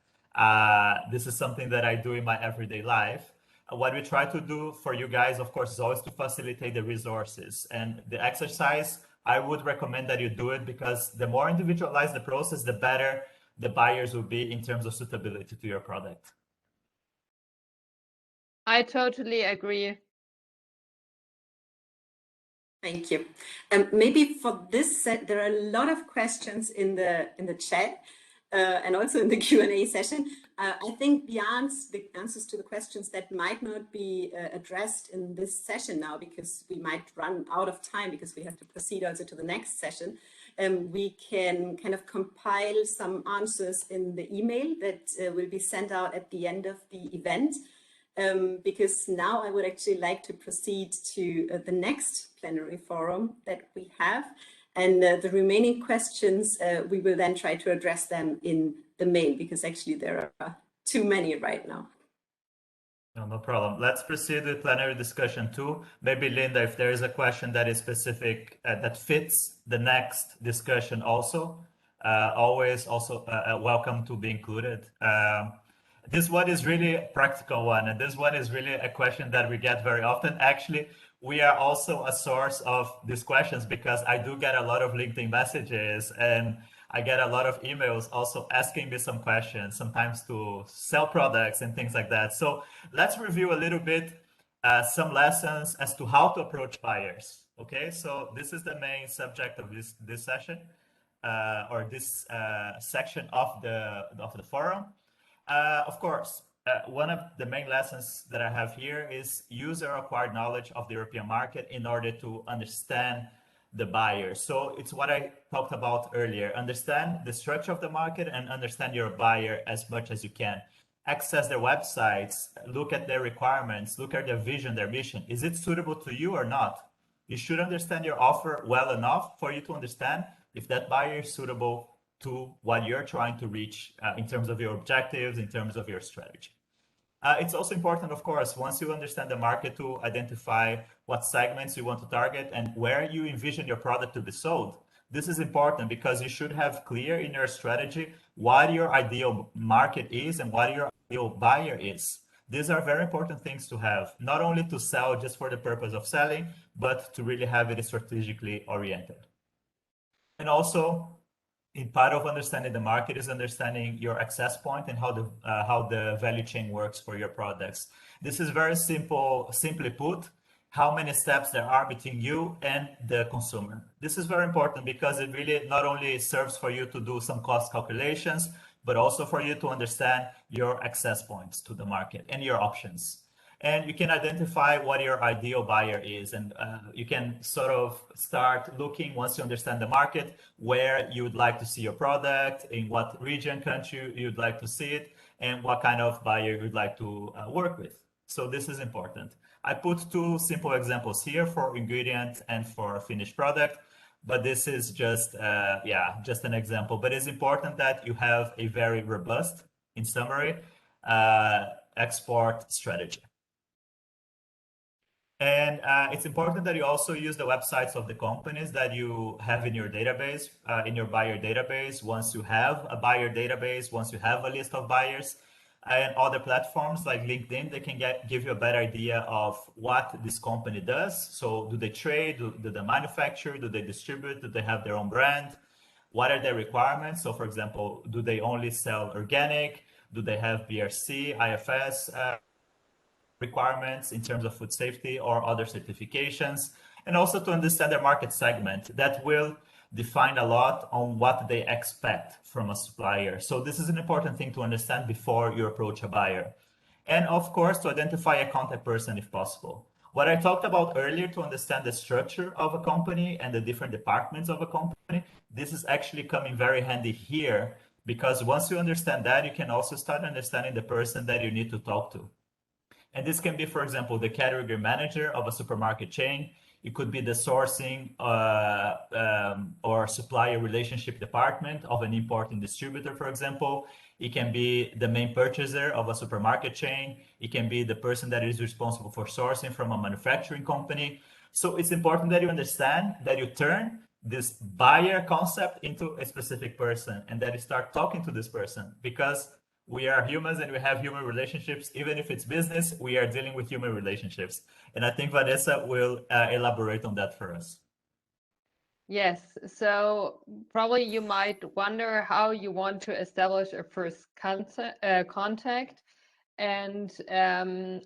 this is something that I do in my everyday life. What we try to do for you guys, of course, is always to facilitate the resources. And the exercise, I would recommend that you do it, because the more individualized the process, the better the buyers will be in terms of suitability to your product. I totally agree. Thank you. Maybe for this set, there are a lot of questions in the chat and also in the Q&A session. I think the answers to the questions that might not be addressed in this session now, because we might run out of time because we have to proceed also to the next session. We can kind of compile some answers in the email that will be sent out at the end of the event. Because now I would actually like to proceed to the next plenary forum that we have. And the remaining questions, we will then try to address them in the mail, because actually there are too many right now. No problem. Let's proceed with plenary discussion 2. Maybe Linda, if there is a question that is specific, that fits the next discussion also, always also welcome to be included. This one is really a practical one, and this one is really a question that we get very often. Actually, we are also a source of these questions because I do get a lot of LinkedIn messages and I get a lot of emails also asking me some questions, sometimes to sell products and things like that. So let's review a little bit some lessons as to how to approach buyers. Okay, so this is the main subject of this session or this section of the forum. Of course, one of the main lessons that I have here is use your acquired knowledge of the European market in order to understand the buyer. So it's what I talked about earlier. Understand the structure of the market and understand your buyer as much as you can. Access their websites, look at their requirements, look at their vision, their mission. Is it suitable to you or not? You should understand your offer well enough for you to understand if that buyer is suitable to what you're trying to reach in terms of your objectives, in terms of your strategy. It's also important, of course, once you understand the market, to identify what segments you want to target and where you envision your product to be sold. This is important because you should have clear in your strategy what your ideal market is and what your ideal buyer is. These are very important things to have, not only to sell just for the purpose of selling, but to really have it strategically oriented. And also, in part of understanding the market is understanding your access point and how the value chain works for your products. This is very simply put, how many steps there are between you and the consumer. This is very important because it really not only serves for you to do some cost calculations, but also for you to understand your access points to the market and your options. And you can identify what your ideal buyer is, and you can sort of start looking, once you understand the market, where you would like to see your product, in what region, country you'd like to see it, and what kind of buyer you'd like to work with. So this is important. I put two simple examples here for ingredient and for finished product, but this is just just an example. But it's important that you have a very robust, in summary, export strategy. And it's important that you also use the websites of the companies that you have in your database, in your buyer database. Once you have a buyer database, once you have a list of buyers, and other platforms like LinkedIn, they can give you a better idea of what this company does. So do they trade? Do they manufacture? Do they distribute? Do they have their own brand? What are their requirements? So for example, do they only sell organic? Do they have BRC, IFS requirements in terms of food safety or other certifications? And also to understand their market segment. That will define a lot on what they expect from a supplier. So this is an important thing to understand before you approach a buyer. And of course, to identify a contact person if possible. What I talked about earlier, to understand the structure of a company and the different departments of a company, this is actually coming very handy here, because once you understand that, you can also start understanding the person that you need to talk to. And this can be, for example, the category manager of a supermarket chain. It could be the sourcing or supplier relationship department of an importing distributor, for example. It can be the main purchaser of a supermarket chain. It can be the person that is responsible for sourcing from a manufacturing company. So it's important that you understand that you turn this buyer concept into a specific person and that you start talking to this person, because we are humans and we have human relationships. Even if it's business, we are dealing with human relationships. And I think Vanessa will elaborate on that for us. Yes, so probably you might wonder how you want to establish a first contact. And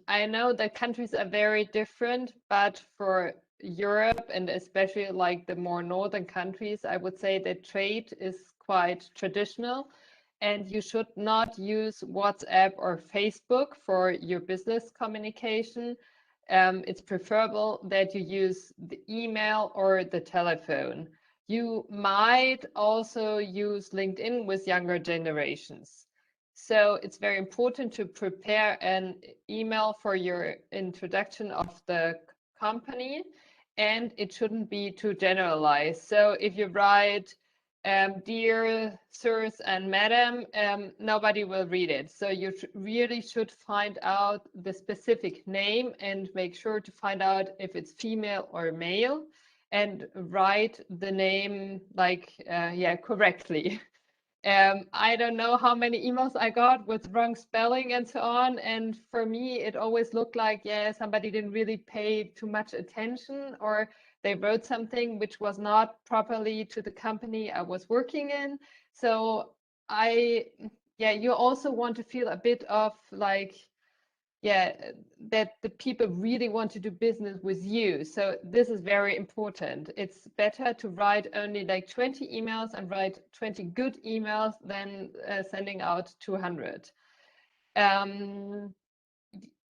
I know that countries are very different, but for Europe and especially like the more northern countries, I would say that trade is quite traditional. And you should not use WhatsApp or Facebook for your business communication. It's preferable that you use the email or the telephone. You might also use LinkedIn with younger generations. So it's very important to prepare an email for your introduction of the company, and it shouldn't be too generalized. So if you write, dear sirs and madam, nobody will read it. So you really should find out the specific name and make sure to find out if it's female or male. and write the name like, yeah, correctly. I don't know how many emails I got with wrong spelling and so on. And for me, it always looked like, yeah, somebody didn't really pay too much attention, or they wrote something which was not properly to the company I was working in. So yeah, you also want to feel a bit of like, yeah, that the people really want to do business with you. So this is very important. It's better to write only like 20 emails and write 20 good emails than sending out 200.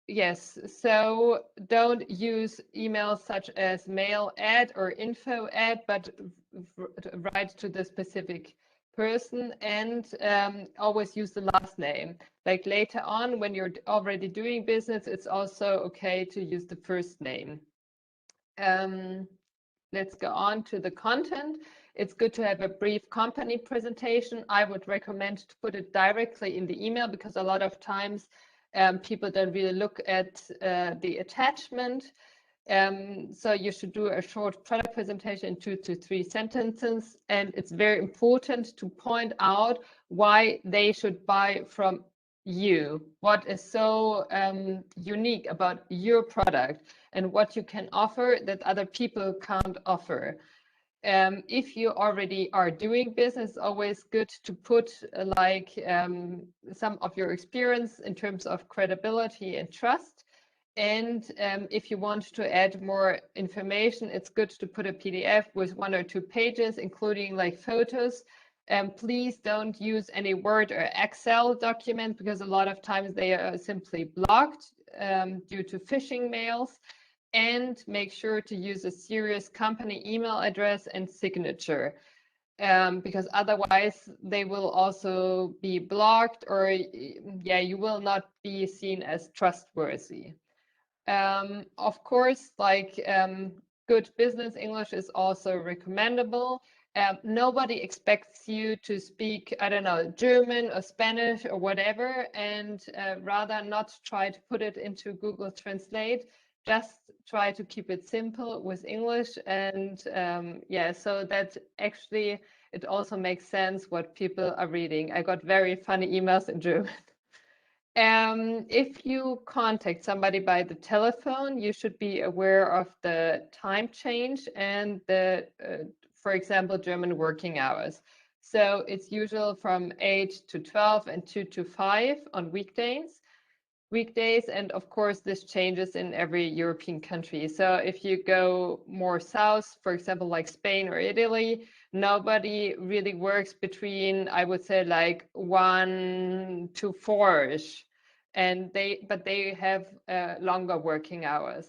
Yes, so don't use emails such as mail ad or info ad, but write to the specific person, and always use the last name. Like later on, when you're already doing business, it's also okay to use the first name. Let's go on to the content. It's good to have a brief company presentation. I would recommend to put it directly in the email, because a lot of times people don't really look at the attachment. So you should do a short product presentation in 2 to 3 sentences. And it's very important to point out why they should buy from you. What is so unique about your product and what you can offer that other people can't offer. If you already are doing business, it's always good to put like some of your experience in terms of credibility and trust. And if you want to add more information, it's good to put a PDF with 1 or 2 pages, including like photos. Please don't use any Word or Excel document, because a lot of times they are simply blocked due to phishing mails. And make sure to use a serious company email address and signature, because otherwise they will also be blocked, or yeah, you will not be seen as trustworthy. Of course, like good business English is also recommendable. Nobody expects you to speak, I don't know, German or Spanish or whatever, and rather not try to put it into Google Translate. Just try to keep it simple with English, and yeah, so that actually it also makes sense what people are reading. I got very funny emails in German. If you contact somebody by the telephone, you should be aware of the time change and the, for example, German working hours. So it's usual from 8 to 12 and 2 to 5 on weekdays. And of course, this changes in every European country. So if you go more south, for example, like Spain or Italy, nobody really works between, I would say, like 1 to 4-ish, but they have longer working hours.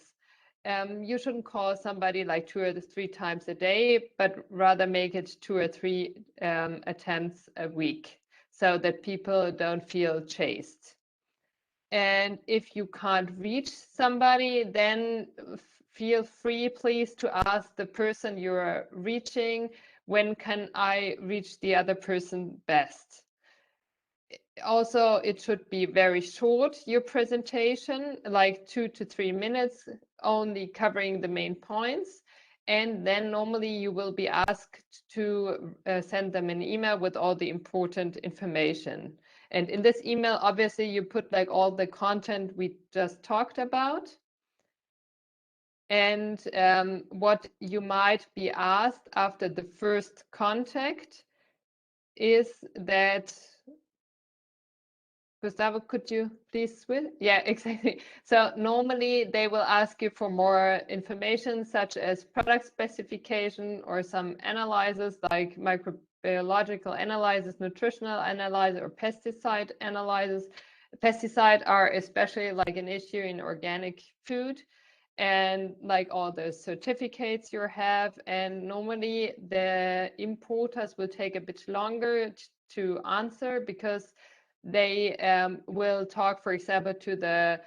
You shouldn't call somebody like 2 or 3 times a day, but rather make it 2 or 3 attempts a week, so that people don't feel chased. And if you can't reach somebody, then feel free, please, to ask the person you're reaching, when can I reach the other person best? Also, it should be very short, your presentation, like 2 to 3 minutes, only covering the main points. And then normally you will be asked to send them an email with all the important information. And in this email, obviously, you put like all the content we just talked about. And what you might be asked after the first contact is that, Gustavo, could you please switch? Yeah, exactly. So normally they will ask you for more information, such as product specification or some analysis like microbiological analysis, nutritional analysis, or pesticide analysis. Pesticides are especially like an issue in organic food, and like all the certificates you have. And normally the importers will take a bit longer to answer, because they will talk, for example, to the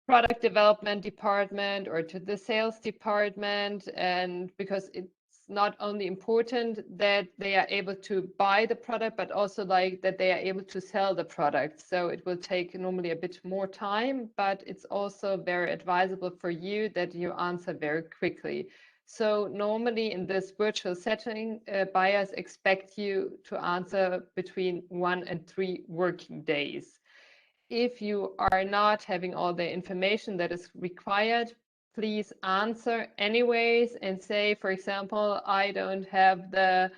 product development department or to the sales department, and because it's not only important that they are able to buy the product, but also like that they are able to sell the product. So it will take normally a bit more time, but it's also very advisable for you that you answer very quickly. So normally in this virtual setting, buyers expect you to answer between 1 and 3 working days. If you are not having all the information that is required, please answer anyways and say, for example, I don't have the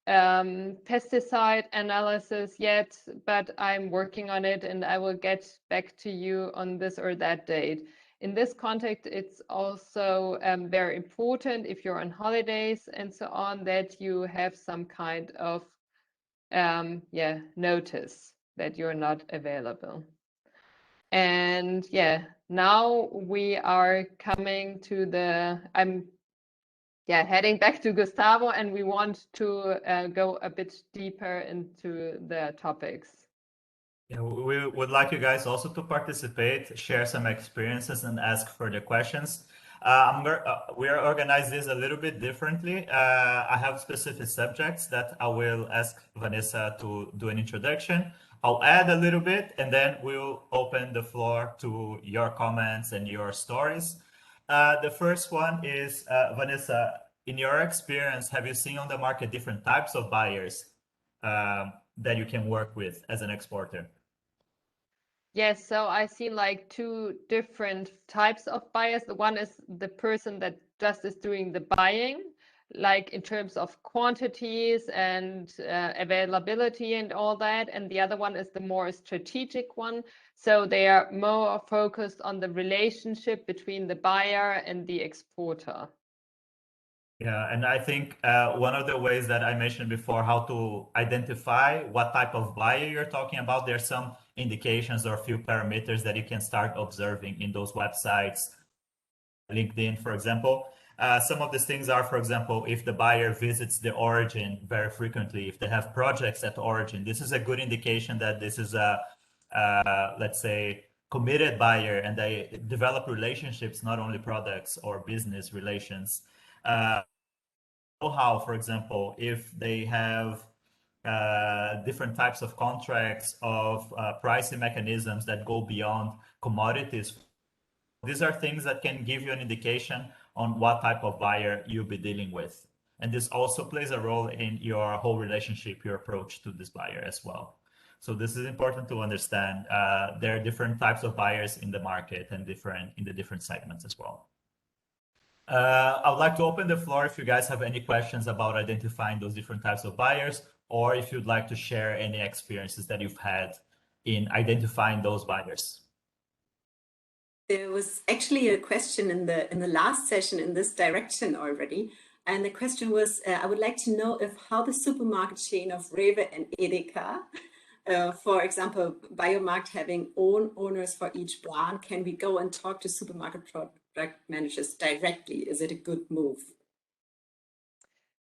pesticide analysis yet, but I'm working on it and I will get back to you on this or that date. In this context, it's also very important if you're on holidays and so on that you have some kind of notice that you're not available. And now we are coming to I'm heading back to Gustavo, and we want to go a bit deeper into the topics. Yeah, we would like you guys also to participate, share some experiences, and ask further questions. We are organized this a little bit differently. I have specific subjects that I will ask Vanessa to do an introduction. I'll add a little bit, and then we'll open the floor to your comments and your stories. The first one is, Vanessa, in your experience, have you seen on the market different types of buyers that you can work with as an exporter? Yes, so I see like 2 different types of buyers. The one is the person that just is doing the buying, like in terms of quantities and availability and all that. And the other one is the more strategic one. So they are more focused on the relationship between the buyer and the exporter. Yeah, and I think one of the ways that I mentioned before, how to identify what type of buyer you're talking about, there's some indications or a few parameters that you can start observing in those websites, LinkedIn, for example. Some of these things are, for example, if the buyer visits the origin very frequently, if they have projects at origin, this is a good indication that this is a, let's say, committed buyer, and they develop relationships, not only products or business relations. Know-how, for example, if they have different types of contracts of pricing mechanisms that go beyond commodities. These are things that can give you an indication on what type of buyer you'll be dealing with. And this also plays a role in your whole relationship, your approach to this buyer as well. So this is important to understand. There are different types of buyers in the market and in the different segments as well. I would like to open the floor if you guys have any questions about identifying those different types of buyers, or if you'd like to share any experiences that you've had in identifying those buyers. There was actually a question in the last session in this direction already. And the question was, I would like to know if how the supermarket chain of Rewe and Edeka, for example, Biomarkt having own owners for each brand, can we go and talk to supermarket product managers directly? Is it a good move?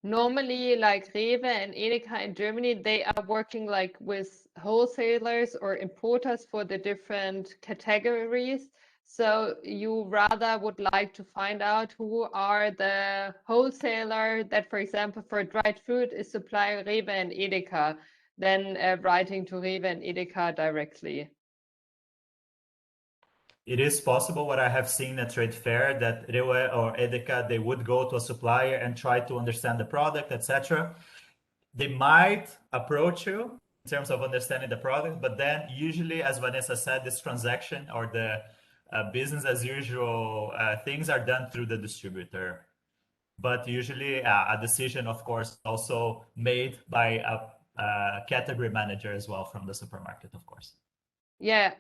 Normally, like Rewe and Edeka in Germany, they are working like with wholesalers or importers for the different categories. So you rather would like to find out who are the wholesaler that, for example, for dried fruit is supplying Rewe and Edeka, than writing to Rewe and Edeka directly. It is possible, what I have seen at trade fair, that Rewe or Edeka, they would go to a supplier and try to understand the product, etc. They might approach you in terms of understanding the product, but then usually, as Vanessa said, this transaction or the business as usual things are done through the distributor. But usually a decision, of course, also made by a category manager as well from the supermarket, of course. Yeah,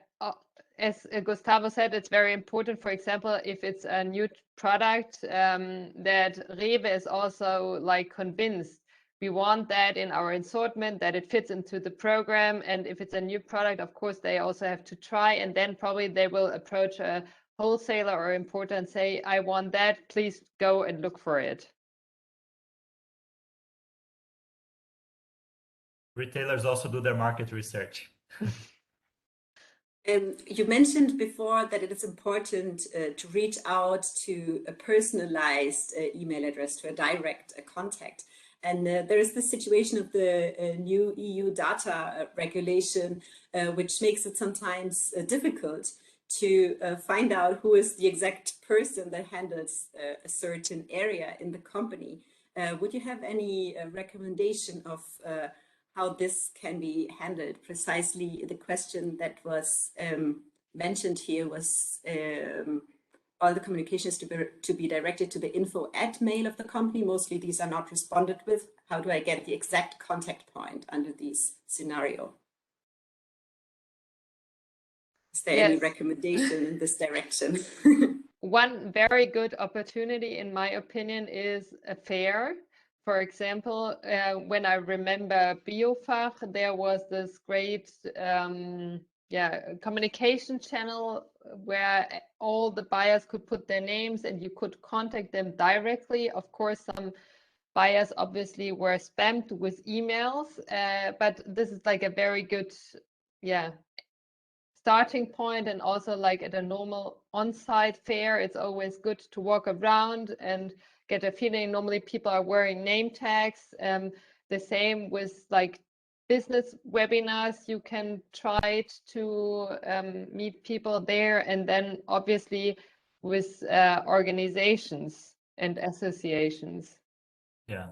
as Gustavo said, it's very important, for example, if it's a new product that Rewe is also like convinced we want that in our assortment, that it fits into the program. And if it's a new product, of course, they also have to try, and then probably they will approach a wholesaler or importer and say, I want that, please go and look for it. Retailers also do their market research. You mentioned before that it is important to reach out to a personalized email address, to a direct contact. And there is the situation of the new EU data regulation, which makes it sometimes difficult to find out who is the exact person that handles a certain area in the company. Would you have any recommendation of how this can be handled? Precisely the question that was mentioned here was all the communications to be directed to the info@mail of the company. Mostly these are not responded with. How do I get the exact contact point under this scenario? Is there any recommendation in this direction? One very good opportunity, in my opinion, is a fair. For example, when I remember Biofach, there was this great communication channel where all the buyers could put their names and you could contact them directly. Of course, some buyers obviously were spammed with emails, but this is like a very good starting point. And also, like at a normal on-site fair, it's always good to walk around and get a feeling. Normally people are wearing name tags. The same with like business webinars. You can try to meet people there, and then obviously with organizations and associations. Yeah.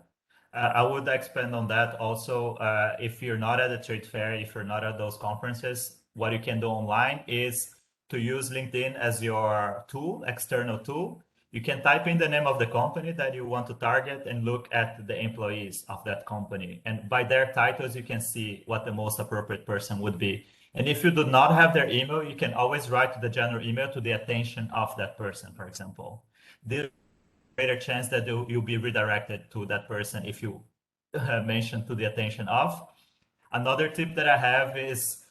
I would expand on that also. If you're not at a trade fair, if you're not at those conferences, what you can do online is to use LinkedIn as your tool, external tool. You can type in the name of the company that you want to target and look at the employees of that company. And by their titles, you can see what the most appropriate person would be. And if you do not have their email, you can always write the general email to the attention of that person, for example. This greater chance that you'll be redirected to that person if you mention to the attention of. Another tip that I have is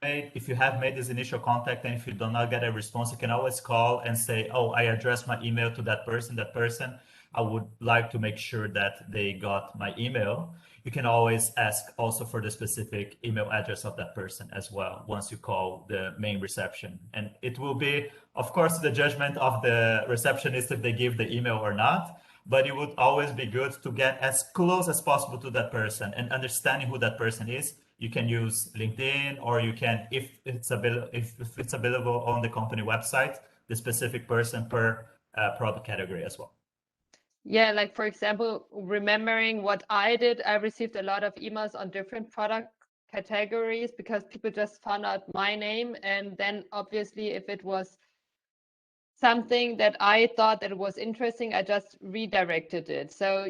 if you have made this initial contact and if you do not get a response, you can always call and say, oh, I addressed my email to that person. I would like to make sure that they got my email. You can always ask also for the specific email address of that person as well once you call the main reception. And it will be, of course, the judgment of the receptionist if they give the email or not, but it would always be good to get as close as possible to that person. And understanding who that person is, you can use LinkedIn, or you can, if it's available on the company website, the specific person per product category as well. Yeah, like for example, remembering what I did, I received a lot of emails on different product categories because people just found out my name. And then obviously if it was something that I thought that was interesting, I just redirected it. So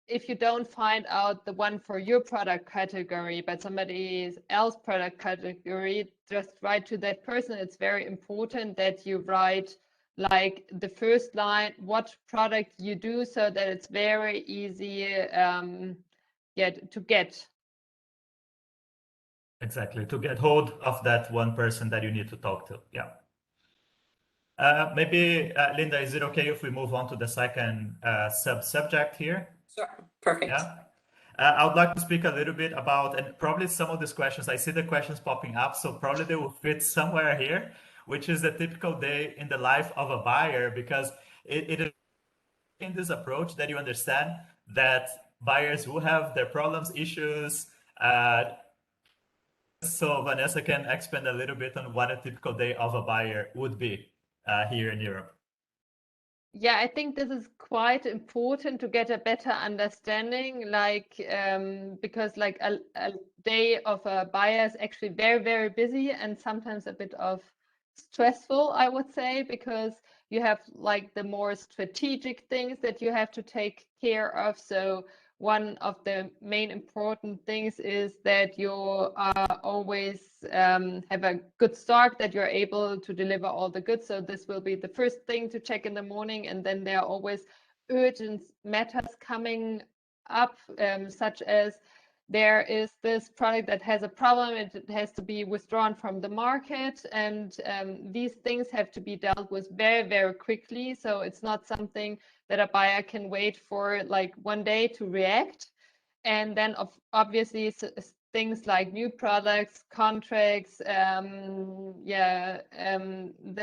if you don't find out the one for your product category, but somebody else's product category, just write to that person. It's very important that you write like the first line, what product you do, so that it's very easy to get. Exactly, to get hold of that one person that you need to talk to. Yeah. Maybe, Linda, is it okay if we move on to the second subject here? Sure, perfect. Yeah. I would like to speak a little bit about, and probably some of these questions, I see the questions popping up, so probably they will fit somewhere here, which is the typical day in the life of a buyer, because it is in this approach that you understand that buyers will have their problems, issues. So Vanessa can expand a little bit on what a typical day of a buyer would be here in Europe. Yeah, I think this is quite important to get a better understanding, like because like a day of a buyer is actually very, very busy and sometimes a bit of stressful, I would say, because you have like the more strategic things that you have to take care of. So one of the main important things is that you always have a good stock, that you're able to deliver all the goods. So this will be the first thing to check in the morning. And then there are always urgent matters coming up, such as there is this product that has a problem, it has to be withdrawn from the market, and these things have to be dealt with very, very quickly. So it's not something that a buyer can wait for like one day to react. And then obviously things like new products, contracts, the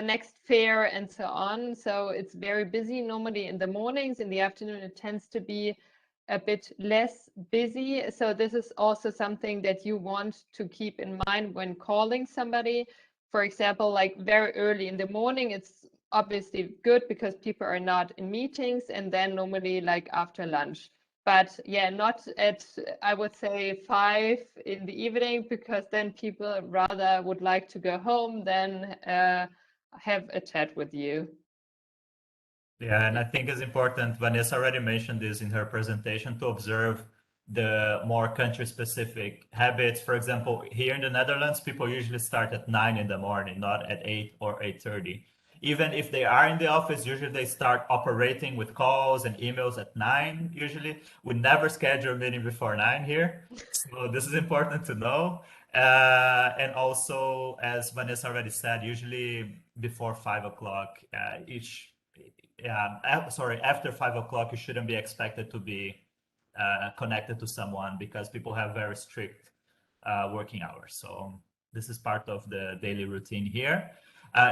next fair and so on. So it's very busy normally in the mornings. In the afternoon, it tends to be a bit less busy. So this is also something that you want to keep in mind when calling somebody, for example, like very early in the morning, it's obviously good because people are not in meetings, and then normally like after lunch. But yeah, not at, I would say 5 in the evening, because then people rather would like to go home than have a chat with you. Yeah, and I think it's important, Vanessa already mentioned this in her presentation, to observe the more country-specific habits. For example, here in the Netherlands, people usually start at 9 in the morning, not at 8 or 8:30. Even if they are in the office, usually they start operating with calls and emails at 9, usually. We never schedule a meeting before 9 here. So this is important to know. And also, as Vanessa already said, usually before 5 o'clock, after 5 o'clock, you shouldn't be expected to be connected to someone, because people have very strict working hours. So this is part of the daily routine here.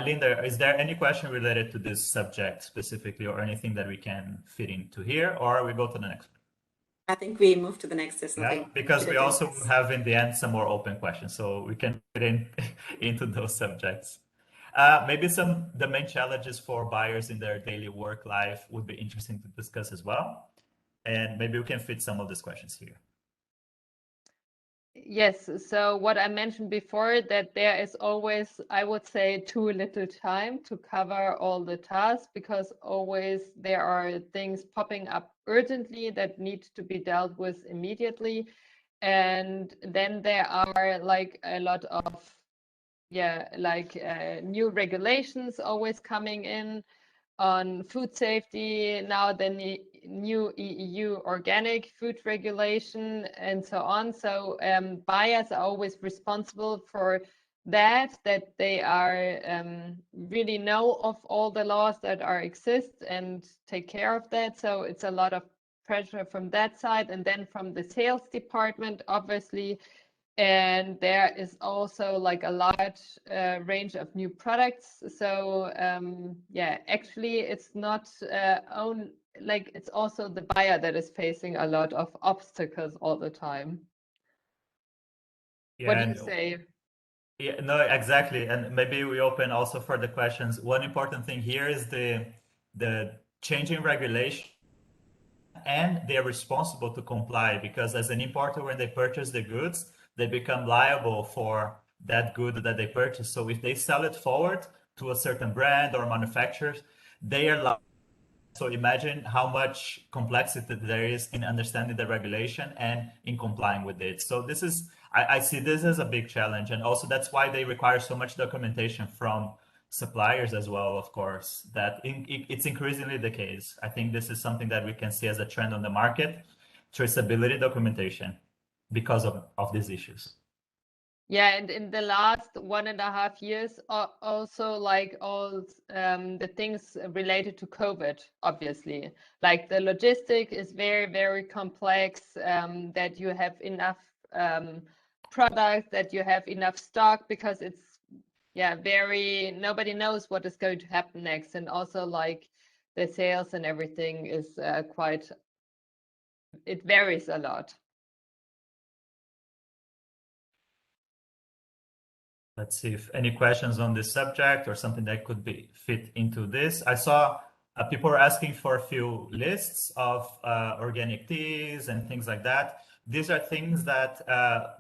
Linda, is there any question related to this subject specifically, or anything that we can fit into here, or we go to the next one? I think we move to the next. There's Yeah, nothing. because we also have in the end some more open questions, so we can get into those subjects. Maybe the main challenges for buyers in their daily work life would be interesting to discuss as well. And maybe we can fit some of these questions here. Yes, so what I mentioned before, that there is always, I would say, too little time to cover all the tasks, because always there are things popping up urgently that need to be dealt with immediately. And then there are like a lot of, new regulations always coming in on food safety, now the new EU organic food regulation, and so on. So buyers are always responsible for that they are really know of all the laws that exist and take care of that. So it's a lot of pressure from that side, and then from the sales department, obviously. And there is also like a large range of new products. So actually it's not it's also the buyer that is facing a lot of obstacles all the time. Yeah, what do you say? Yeah, no, exactly. And maybe we open also for the questions. One important thing here is the changing regulation, and they are responsible to comply, because as an importer, when they purchase the goods, they become liable for that good that they purchase. So if they sell it forward to a certain brand or manufacturer, they are liable. So imagine how much complexity there is in understanding the regulation and in complying with it. So this is, I see this as a big challenge. And also that's why they require so much documentation from suppliers as well, of course, that it's increasingly the case. I think this is something that we can see as a trend on the market, traceability documentation, because of these issues. Yeah, and in the last 1.5 years, also like all the things related to COVID, obviously, like the logistic is very, very complex, that you have enough product, that you have enough stock, because it's nobody knows what is going to happen next. And also like the sales and everything is it varies a lot. Let's see if any questions on this subject or something that could be fit into this. I saw people were asking for a few lists of organic teas and things like that. These are things that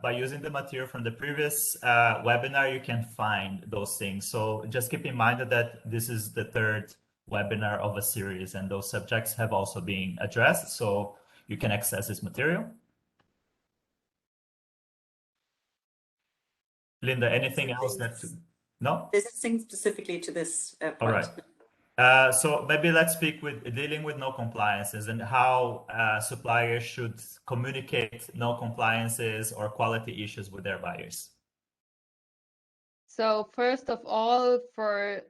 by using the material from the previous webinar, you can find those things. So just keep in mind that this is the third webinar of a series, and those subjects have also been addressed. So you can access this material. Linda, anything else no? There's nothing specifically to this point. All right. So maybe let's speak with dealing with no compliances and how suppliers should communicate no compliances or quality issues with their buyers. So first of all, for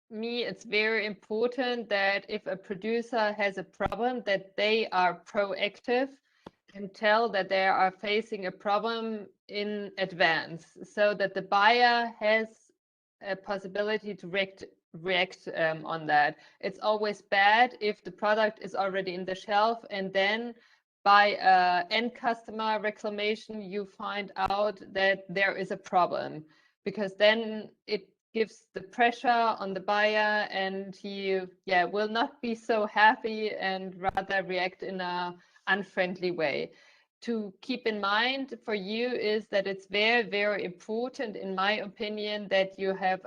me, it's very important that if a producer has a problem, that they are proactive and tell that they are facing a problem in advance, so that the buyer has a possibility to react on that. It's always bad if the product is already in the shelf and then by end customer reclamation, you find out that there is a problem, because then it gives the pressure on the buyer, and he will not be so happy and rather react in a unfriendly way. To keep in mind for you is that it's very, very important, in my opinion, that you have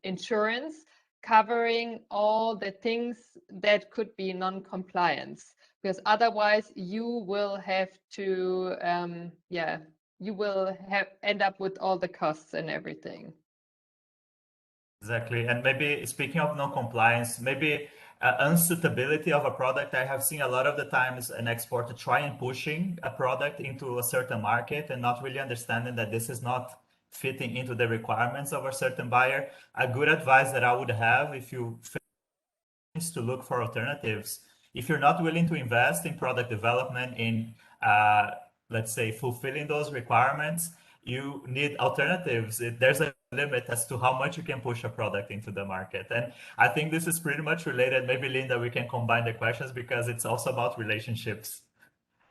insurance covering all the things that could be non-compliance, because otherwise you will have to you will end up with all the costs and everything. Exactly. And maybe speaking of non-compliance, maybe unsuitability of a product. I have seen a lot of the times an exporter trying pushing a product into a certain market and not really understanding that this is not fitting into the requirements of a certain buyer. A good advice that I would have, if you is to look for alternatives. If you're not willing to invest in product development, in let's say fulfilling those requirements, you need alternatives. There's a limit as to how much you can push a product into the market. And I think this is pretty much related. Maybe Linda, we can combine the questions because it's also about relationships.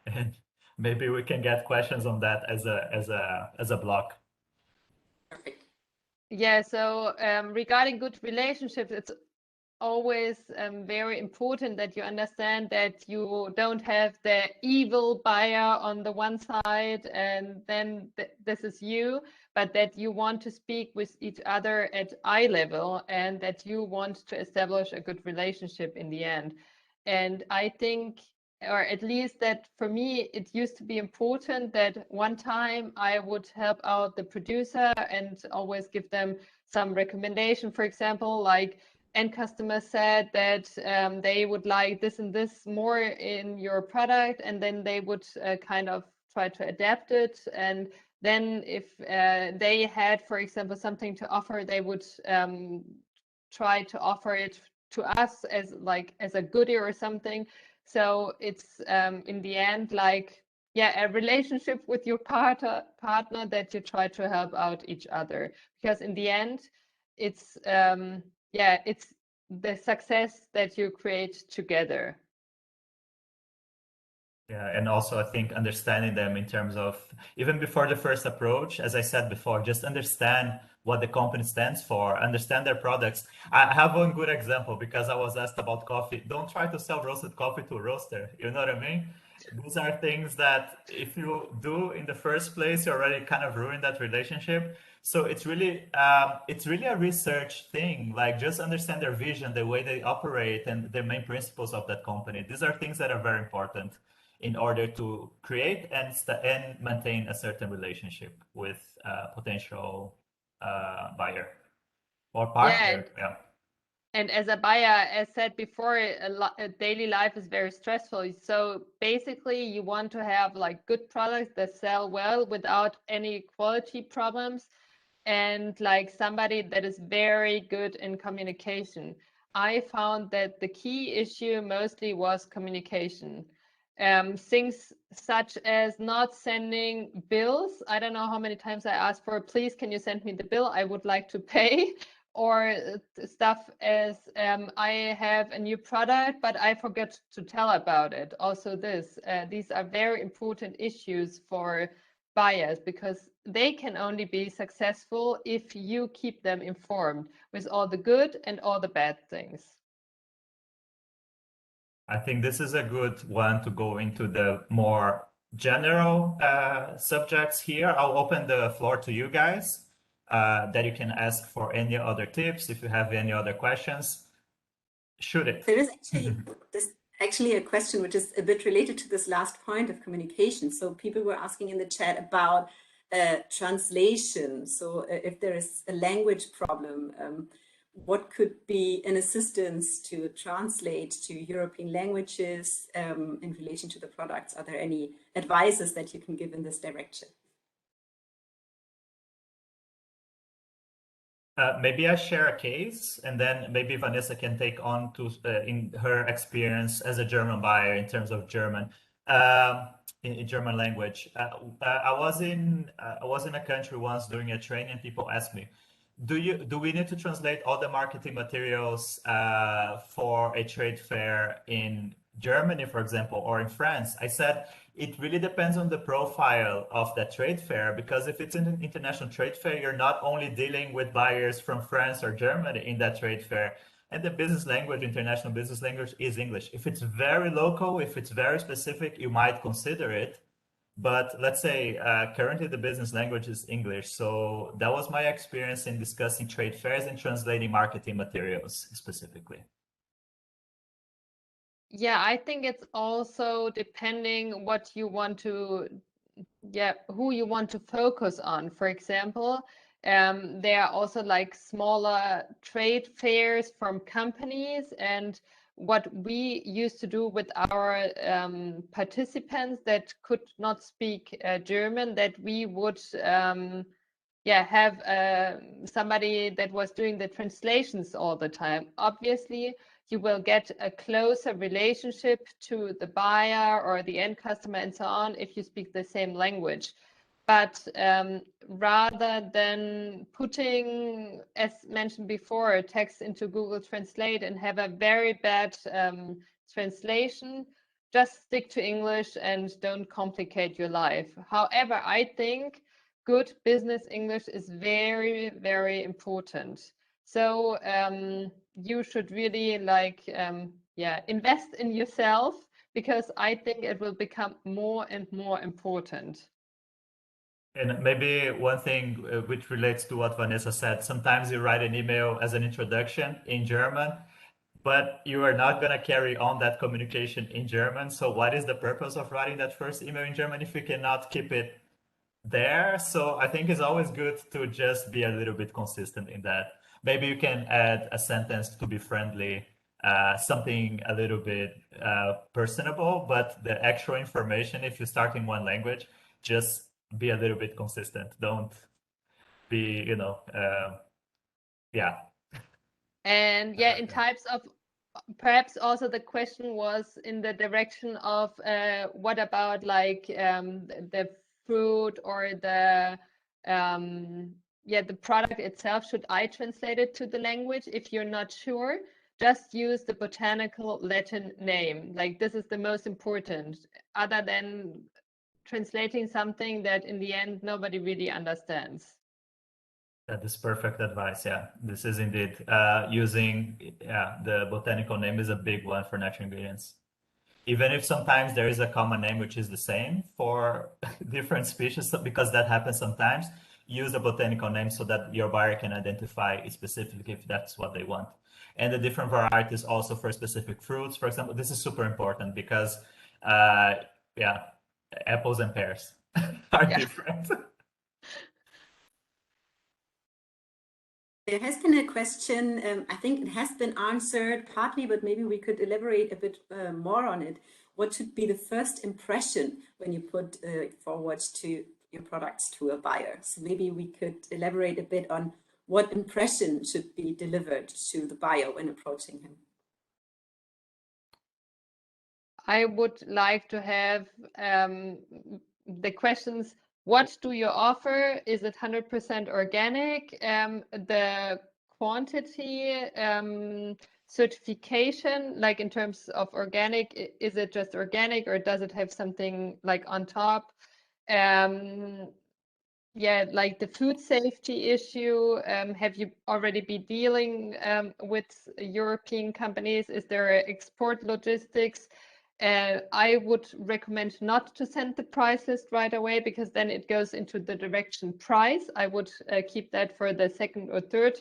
And maybe we can get questions on that as a block. Perfect. Yeah, so regarding good relationships, it's always very important that you understand that you don't have the evil buyer on the one side and then this is you, but that you want to speak with each other at eye level and that you want to establish a good relationship in the end. And I think, or at least that for me, it used to be important that one time I would help out the producer and always give them some recommendation, for example, like end customers said that they would like this and this more in your product, and then they would kind of try to adapt it. And then if they had, for example, something to offer, they would try to offer it to us as a goodie or something. So it's in the end like a relationship with your partner that you try to help out each other, because in the end it's it's the success that you create together. Yeah, and also I think understanding them in terms of even before the first approach, as I said before, just understand what the company stands for, understand their products. I have one good example because I was asked about coffee. Don't try to sell roasted coffee to a roaster. You know what I mean? These are things that if you do in the first place, you already kind of ruin that relationship. So it's really a research thing. Like just understand their vision, the way they operate, and the main principles of that company. These are things that are very important in order to create and maintain a certain relationship with a potential buyer or partner. Yeah. And as a buyer, as said before, daily life is very stressful. So basically, you want to have like good products that sell well without any quality problems, and like somebody that is very good in communication. I found that the key issue mostly was communication. Things such as not sending bills. I don't know how many times I asked for, please, can you send me the bill? I would like to pay. Or stuff as I have a new product, but I forget to tell about it. Also these are very important issues for buyers because they can only be successful if you keep them informed with all the good and all the bad things. I think this is a good one to go into the more general subjects here. I'll open the floor to you guys that you can ask for any other tips. If you have any other questions, shoot it. There is actually a question which is a bit related to this last point of communication. So people were asking in the chat about translation. So if there is a language problem, what could be an assistance to translate to European languages in relation to the products? Are there any advices that you can give in this direction? Maybe I share a case, and then maybe Vanessa can take on to in her experience as a German buyer in terms of German, in German language. I was in a country once doing a training, and people asked me, do we need to translate all the marketing materials for a trade fair in Germany, for example, or in France, I said it really depends on the profile of that trade fair, because if it's an international trade fair, you're not only dealing with buyers from France or Germany in that trade fair, and the business language, international business language, is English. If it's very local, if it's very specific, you might consider it. But let's say currently the business language is English. So that was my experience in discussing trade fairs and translating marketing materials specifically. Yeah, I think it's also depending what you want to, who you want to focus on. For example, there are also like smaller trade fairs from companies, and what we used to do with our participants that could not speak German, that we would have somebody that was doing the translations all the time. Obviously, you will get a closer relationship to the buyer or the end customer and so on if you speak the same language. But rather than putting, as mentioned before, text into Google Translate and have a very bad translation, just stick to English and don't complicate your life. However, I think good business English is very, very important. So you should really invest in yourself, because I think it will become more and more important. And maybe one thing which relates to what Vanessa said, sometimes you write an email as an introduction in German, but you are not going to carry on that communication in German. So what is the purpose of writing that first email in German if you cannot keep it there? So I think it's always good to just be a little bit consistent in that. Maybe you can add a sentence to be friendly, something a little bit personable, but the actual information, if you start in one language, just be a little bit consistent. Don't be, yeah. And yeah, in types of, perhaps also the question was in the direction of what about like the fruit or the product itself? Should I translate it to the language? If you're not sure, just use the botanical Latin name. Like, this is the most important, other than translating something that in the end nobody really understands. That is perfect advice. Yeah, this is indeed using the botanical name is a big one for natural ingredients. Even if sometimes there is a common name which is the same for different species, because that happens sometimes, use a botanical name so that your buyer can identify it specifically if that's what they want. And the different varieties also for specific fruits, for example, this is super important because apples and pears are different. There has been a question, I think it has been answered partly, but maybe we could elaborate a bit more on it. What should be the first impression when you put forward to your products to a buyer? So maybe we could elaborate a bit on what impression should be delivered to the buyer when approaching him. I would like to have the questions: what do you offer? Is it 100% organic? The quantity, certification, like in terms of organic, is it just organic or does it have something like on top? Like the food safety issue, have you already been dealing with European companies? Is there export logistics? I would recommend not to send the price list right away, because then it goes into the direction price. I would keep that for the second or third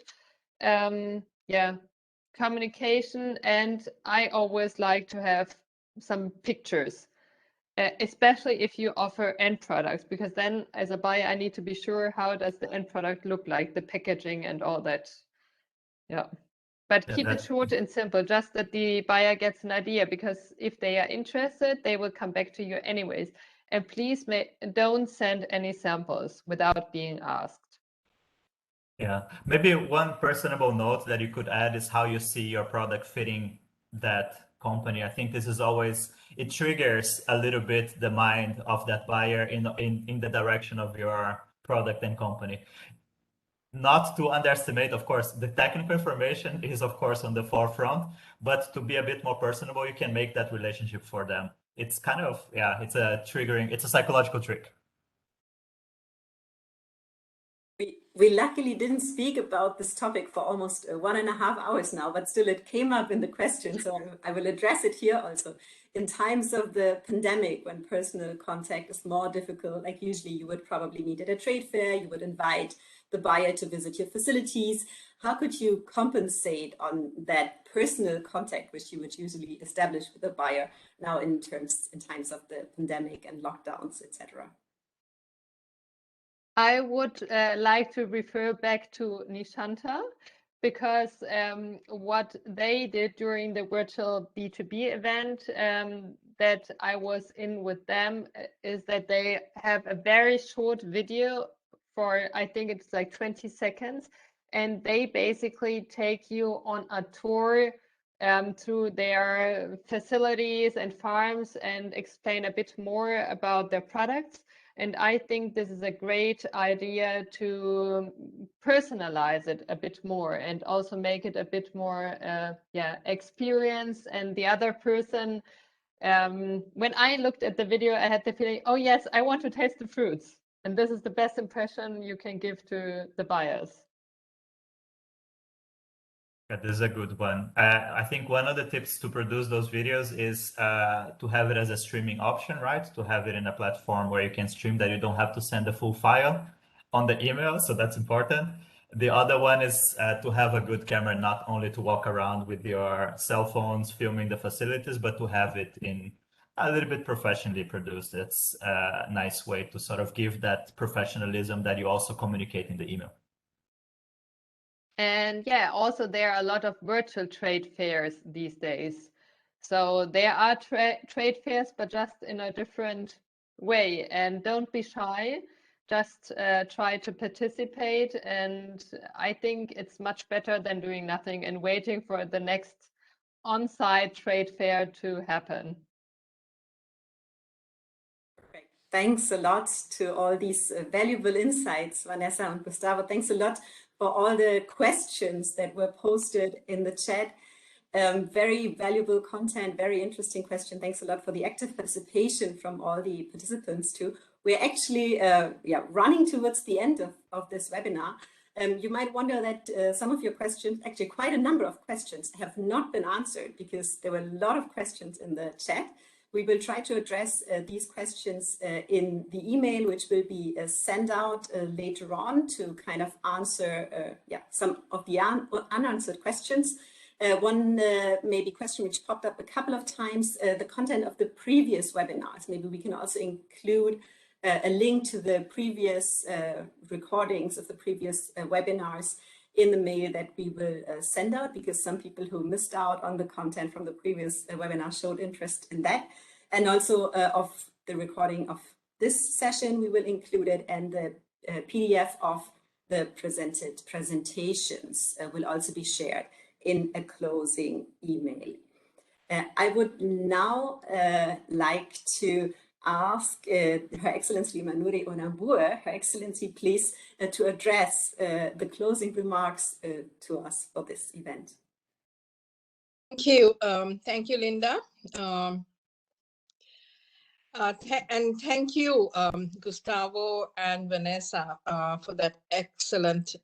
communication. And I always like to have some pictures, especially if you offer end products, because then as a buyer, I need to be sure how does the end product look like, the packaging and all that. Yeah. But keep it short and simple, just that the buyer gets an idea, because if they are interested, they will come back to you anyways. And please don't send any samples without being asked. Yeah, maybe one personable note that you could add is how you see your product fitting that company. I think this is always, it triggers a little bit the mind of that buyer in the direction of your product and company. not to underestimate, of course, the technical information is, of course, on the forefront, but to be a bit more personable, you can make that relationship for them. It's kind of, yeah, it's a psychological trick. We luckily didn't speak about this topic for almost 1.5 hours now, but still it came up in the question, so I will address it here also. In times of the pandemic, when personal contact is more difficult, like usually you would probably meet at a trade fair, you would invite the buyer to visit your facilities. How could you compensate on that personal contact, which you would usually establish with the buyer now in times of the pandemic and lockdowns, etc.? I would like to refer back to Nishanta, because what they did during the virtual B2B event that I was in with them is that they have a very short video for, I think it's like 20 seconds, and they basically take you on a tour through their facilities and farms and explain a bit more about their products. And I think this is a great idea to personalize it a bit more and also make it a bit more, experience. And the other person, when I looked at the video, I had the feeling, oh yes, I want to taste the fruits. And this is the best impression you can give to the buyers. That is a good one. I think one of the tips to produce those videos is to have it as a streaming option, right? To have it in a platform where you can stream, that you don't have to send the full file on the email. So that's important. The other one is to have a good camera, not only to walk around with your cell phones filming the facilities, but to have it in a little bit professionally produced. It's a nice way to sort of give that professionalism that you also communicate in the email. And yeah, also there are a lot of virtual trade fairs these days. So there are trade fairs, but just in a different way. And don't be shy, just try to participate. And I think it's much better than doing nothing and waiting for the next on-site trade fair to happen. Perfect. Thanks a lot to all these valuable insights, Vanessa and Gustavo. Thanks a lot for all the questions that were posted in the chat. Very valuable content, very interesting question. Thanks a lot for the active participation from all the participants too. We're actually running towards the end of this webinar. You might wonder that some of your questions, actually quite a number of questions, have not been answered because there were a lot of questions in the chat. We will try to address these questions in the email, which will be sent out later on to kind of answer some of the unanswered questions. One maybe question which popped up a couple of times, the content of the previous webinars. Maybe we can also include a link to the previous recordings of the previous webinars in the mail that we will send out, because some people who missed out on the content from the previous webinar showed interest in that. And also of the recording of this session, we will include it, and the PDF of the presented presentations will also be shared in a closing email. I would now like to ask Her Excellency Manuri Onambue, Her Excellency, please, to address the closing remarks to us for this event. Thank you. Thank you, Linda. And thank you, Gustavo and Vanessa, for that excellent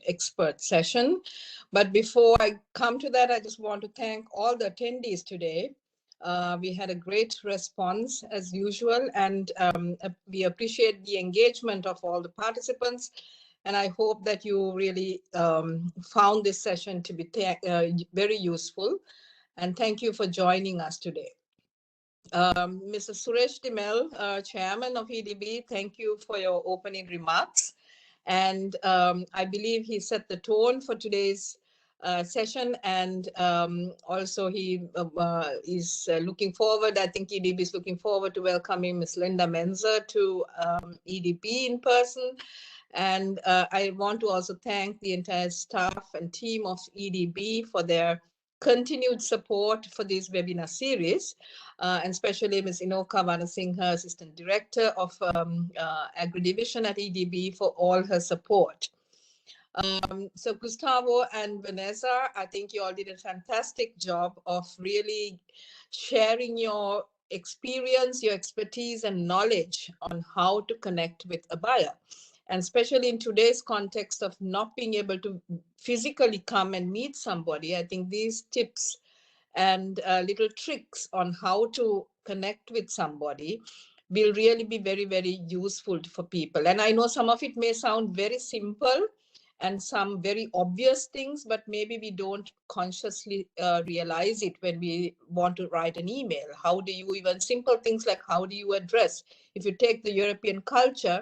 expert session. But before I come to that, I just want to thank all the attendees today. We had a great response as usual, and we appreciate the engagement of all the participants. And I hope that you really found this session to be very useful. And thank you for joining us today. Mr. Suresh Dimel, Chairman of EDB, thank you for your opening remarks. And I believe he set the tone for today's session, and also he is looking forward, I think EDB is looking forward to welcoming Ms. Linda Menzer to EDB in person. And I want to also thank the entire staff and team of EDB for their continued support for this webinar series, and especially Ms. Inoka Vanasinghe, Assistant Director of Agri Division at EDB, for all her support. So Gustavo and Vanessa, I think you all did a fantastic job of really sharing your experience, your expertise and knowledge on how to connect with a buyer. And especially in today's context of not being able to physically come and meet somebody, I think these tips and little tricks on how to connect with somebody will really be very, very useful for people. And I know some of it may sound very simple and some very obvious things, but maybe we don't consciously realize it when we want to write an email. How do you even simple things like how do you address? If you take the European culture,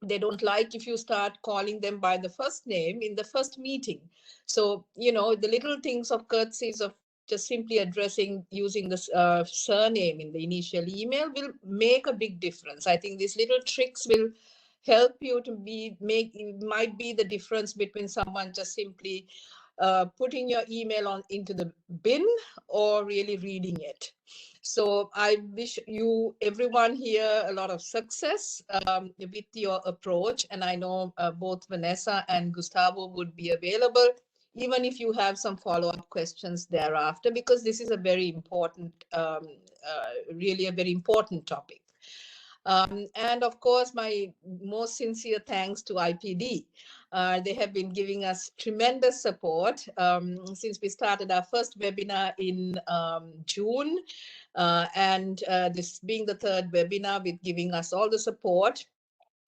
they don't like if you start calling them by the first name in the first meeting. So, you know, the little things of courtesies of just simply addressing using the surname in the initial email will make a big difference. I think these little tricks will help you to might be the difference between someone just simply putting your email into the bin or really reading it. So I wish you, everyone here, a lot of success with your approach. And I know both Vanessa and Gustavo would be available, even if you have some follow-up questions thereafter, because this is a very important, really a very important topic. And of course, my most sincere thanks to IPD. They have been giving us tremendous support since we started our first webinar in June. And this being the third webinar with giving us all the support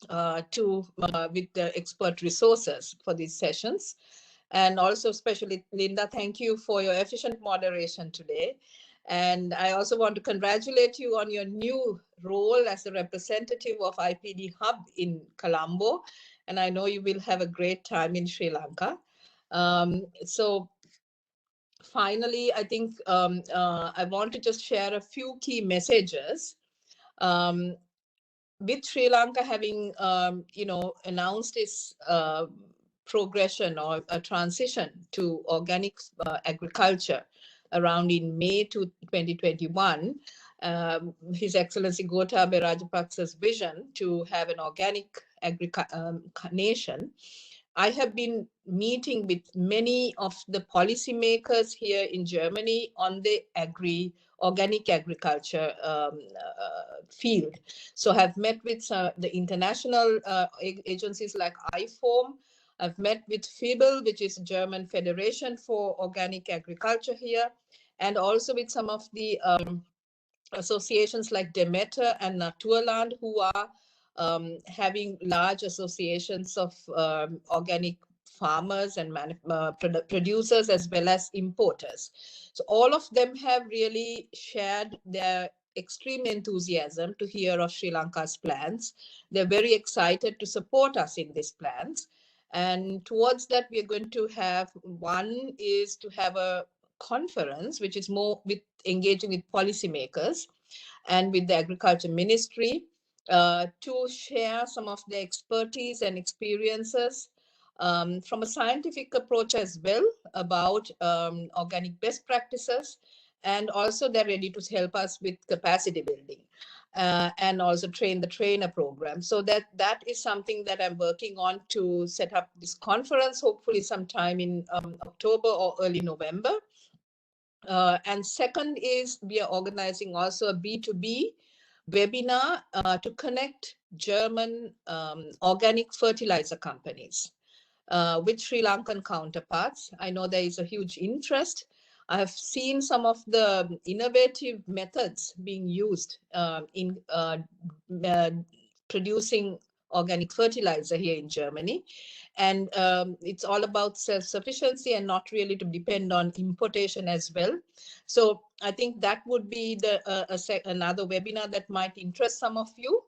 with the expert resources for these sessions. And also especially Linda, thank you for your efficient moderation today. And I also want to congratulate you on your new role as the representative of IPD Hub in Colombo. And I know you will have a great time in Sri Lanka. So finally, I think I want to just share a few key messages. With Sri Lanka having, announced its progression or a transition to organic agriculture around in May 2021, His Excellency Gotabaya Rajapaksa's vision to have an organic nation, I have been meeting with many of the policymakers here in Germany on the organic agriculture field. So I've met with the international agencies like IFORM. I've met with FIBEL, which is German Federation for Organic Agriculture here, and also with some of the associations like Demeter and Naturland, who are having large associations of organic farmers and producers as well as importers. So all of them have really shared their extreme enthusiasm to hear of Sri Lanka's plans. They're very excited to support us in these plans. And towards that, we're going to have, one is to have a conference, which is more with engaging with policymakers and with the Agriculture Ministry to share some of their expertise and experiences from a scientific approach as well about organic best practices. And also they're ready to help us with capacity building and also train the trainer program. So that is something that I'm working on to set up this conference, hopefully sometime in October or early November. And second is we are organizing also a B2B webinar to connect German organic fertilizer companies with Sri Lankan counterparts. I know there is a huge interest. I have seen some of the innovative methods being used in producing organic fertilizer here in Germany. And it's all about self-sufficiency and not really to depend on importation as well. So I think that would be another webinar that might interest some of you.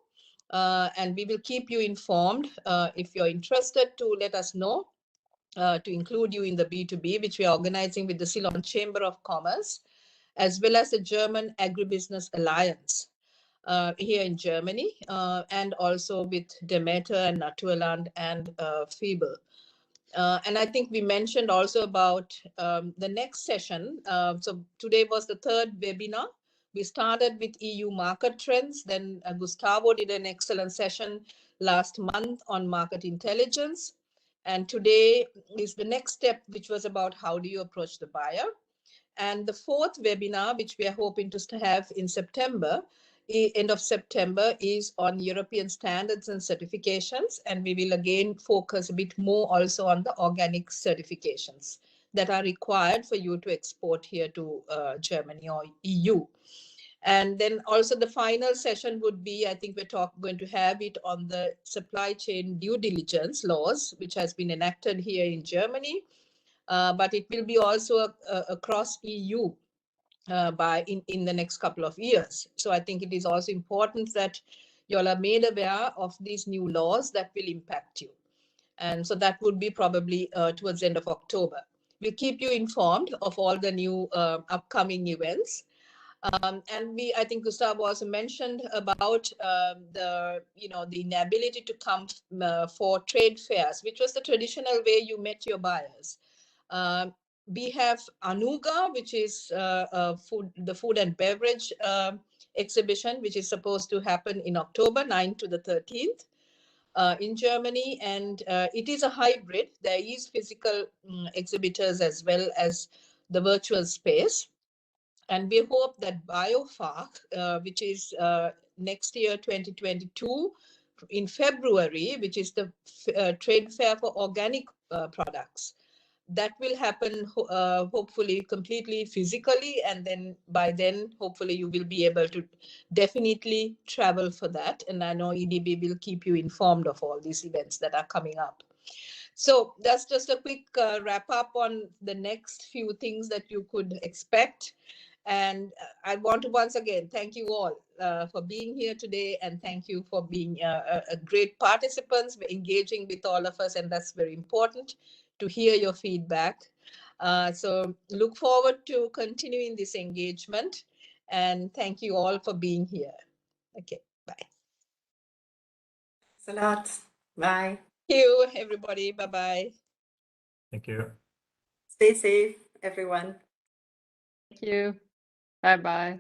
And we will keep you informed. If you're interested, to let us know to include you in the B2B, which we are organizing with the Ceylon Chamber of Commerce, as well as the German Agribusiness Alliance here in Germany, and also with Demeter and Naturland and FIBEL. And I think we mentioned also about the next session. So today was the third webinar. We started with EU market trends. Then Gustavo did an excellent session last month on market intelligence. And today is the next step, which was about how do you approach the buyer. And the fourth webinar, which we are hoping to have in September, end of September, is on European standards and certifications. And we will again focus a bit more also on the organic certifications that are required for you to export here to Germany or EU. And then also the final session would be, I think we're going to have it on the supply chain due diligence laws, which has been enacted here in Germany. But it will be also across EU in the next couple of years. So I think it is also important that you all are made aware of these new laws that will impact you. And so that would be probably towards the end of October. We'll keep you informed of all the new upcoming events. And I think Gustavo also mentioned about the inability to come for trade fairs, which was the traditional way you met your buyers. We have Anuga, which is the food and beverage exhibition, which is supposed to happen in October 9th to the 13th in Germany. And it is a hybrid. There is physical exhibitors as well as the virtual space. And we hope that BioFarc, which is next year, 2022, in February, which is the trade fair for organic products, that will happen hopefully completely physically. And then by then, hopefully you will be able to definitely travel for that. And I know EDB will keep you informed of all these events that are coming up. So that's just a quick wrap up on the next few things that you could expect. And I want to once again thank you all for being here today, and thank you for being a great participants, engaging with all of us, and that's very important to hear your feedback. So look forward to continuing this engagement, and thank you all for being here. Okay, bye. Thanks a lot. Bye. Thank you, everybody. Bye-bye. Thank you. Stay safe, everyone. Thank you. Bye-bye.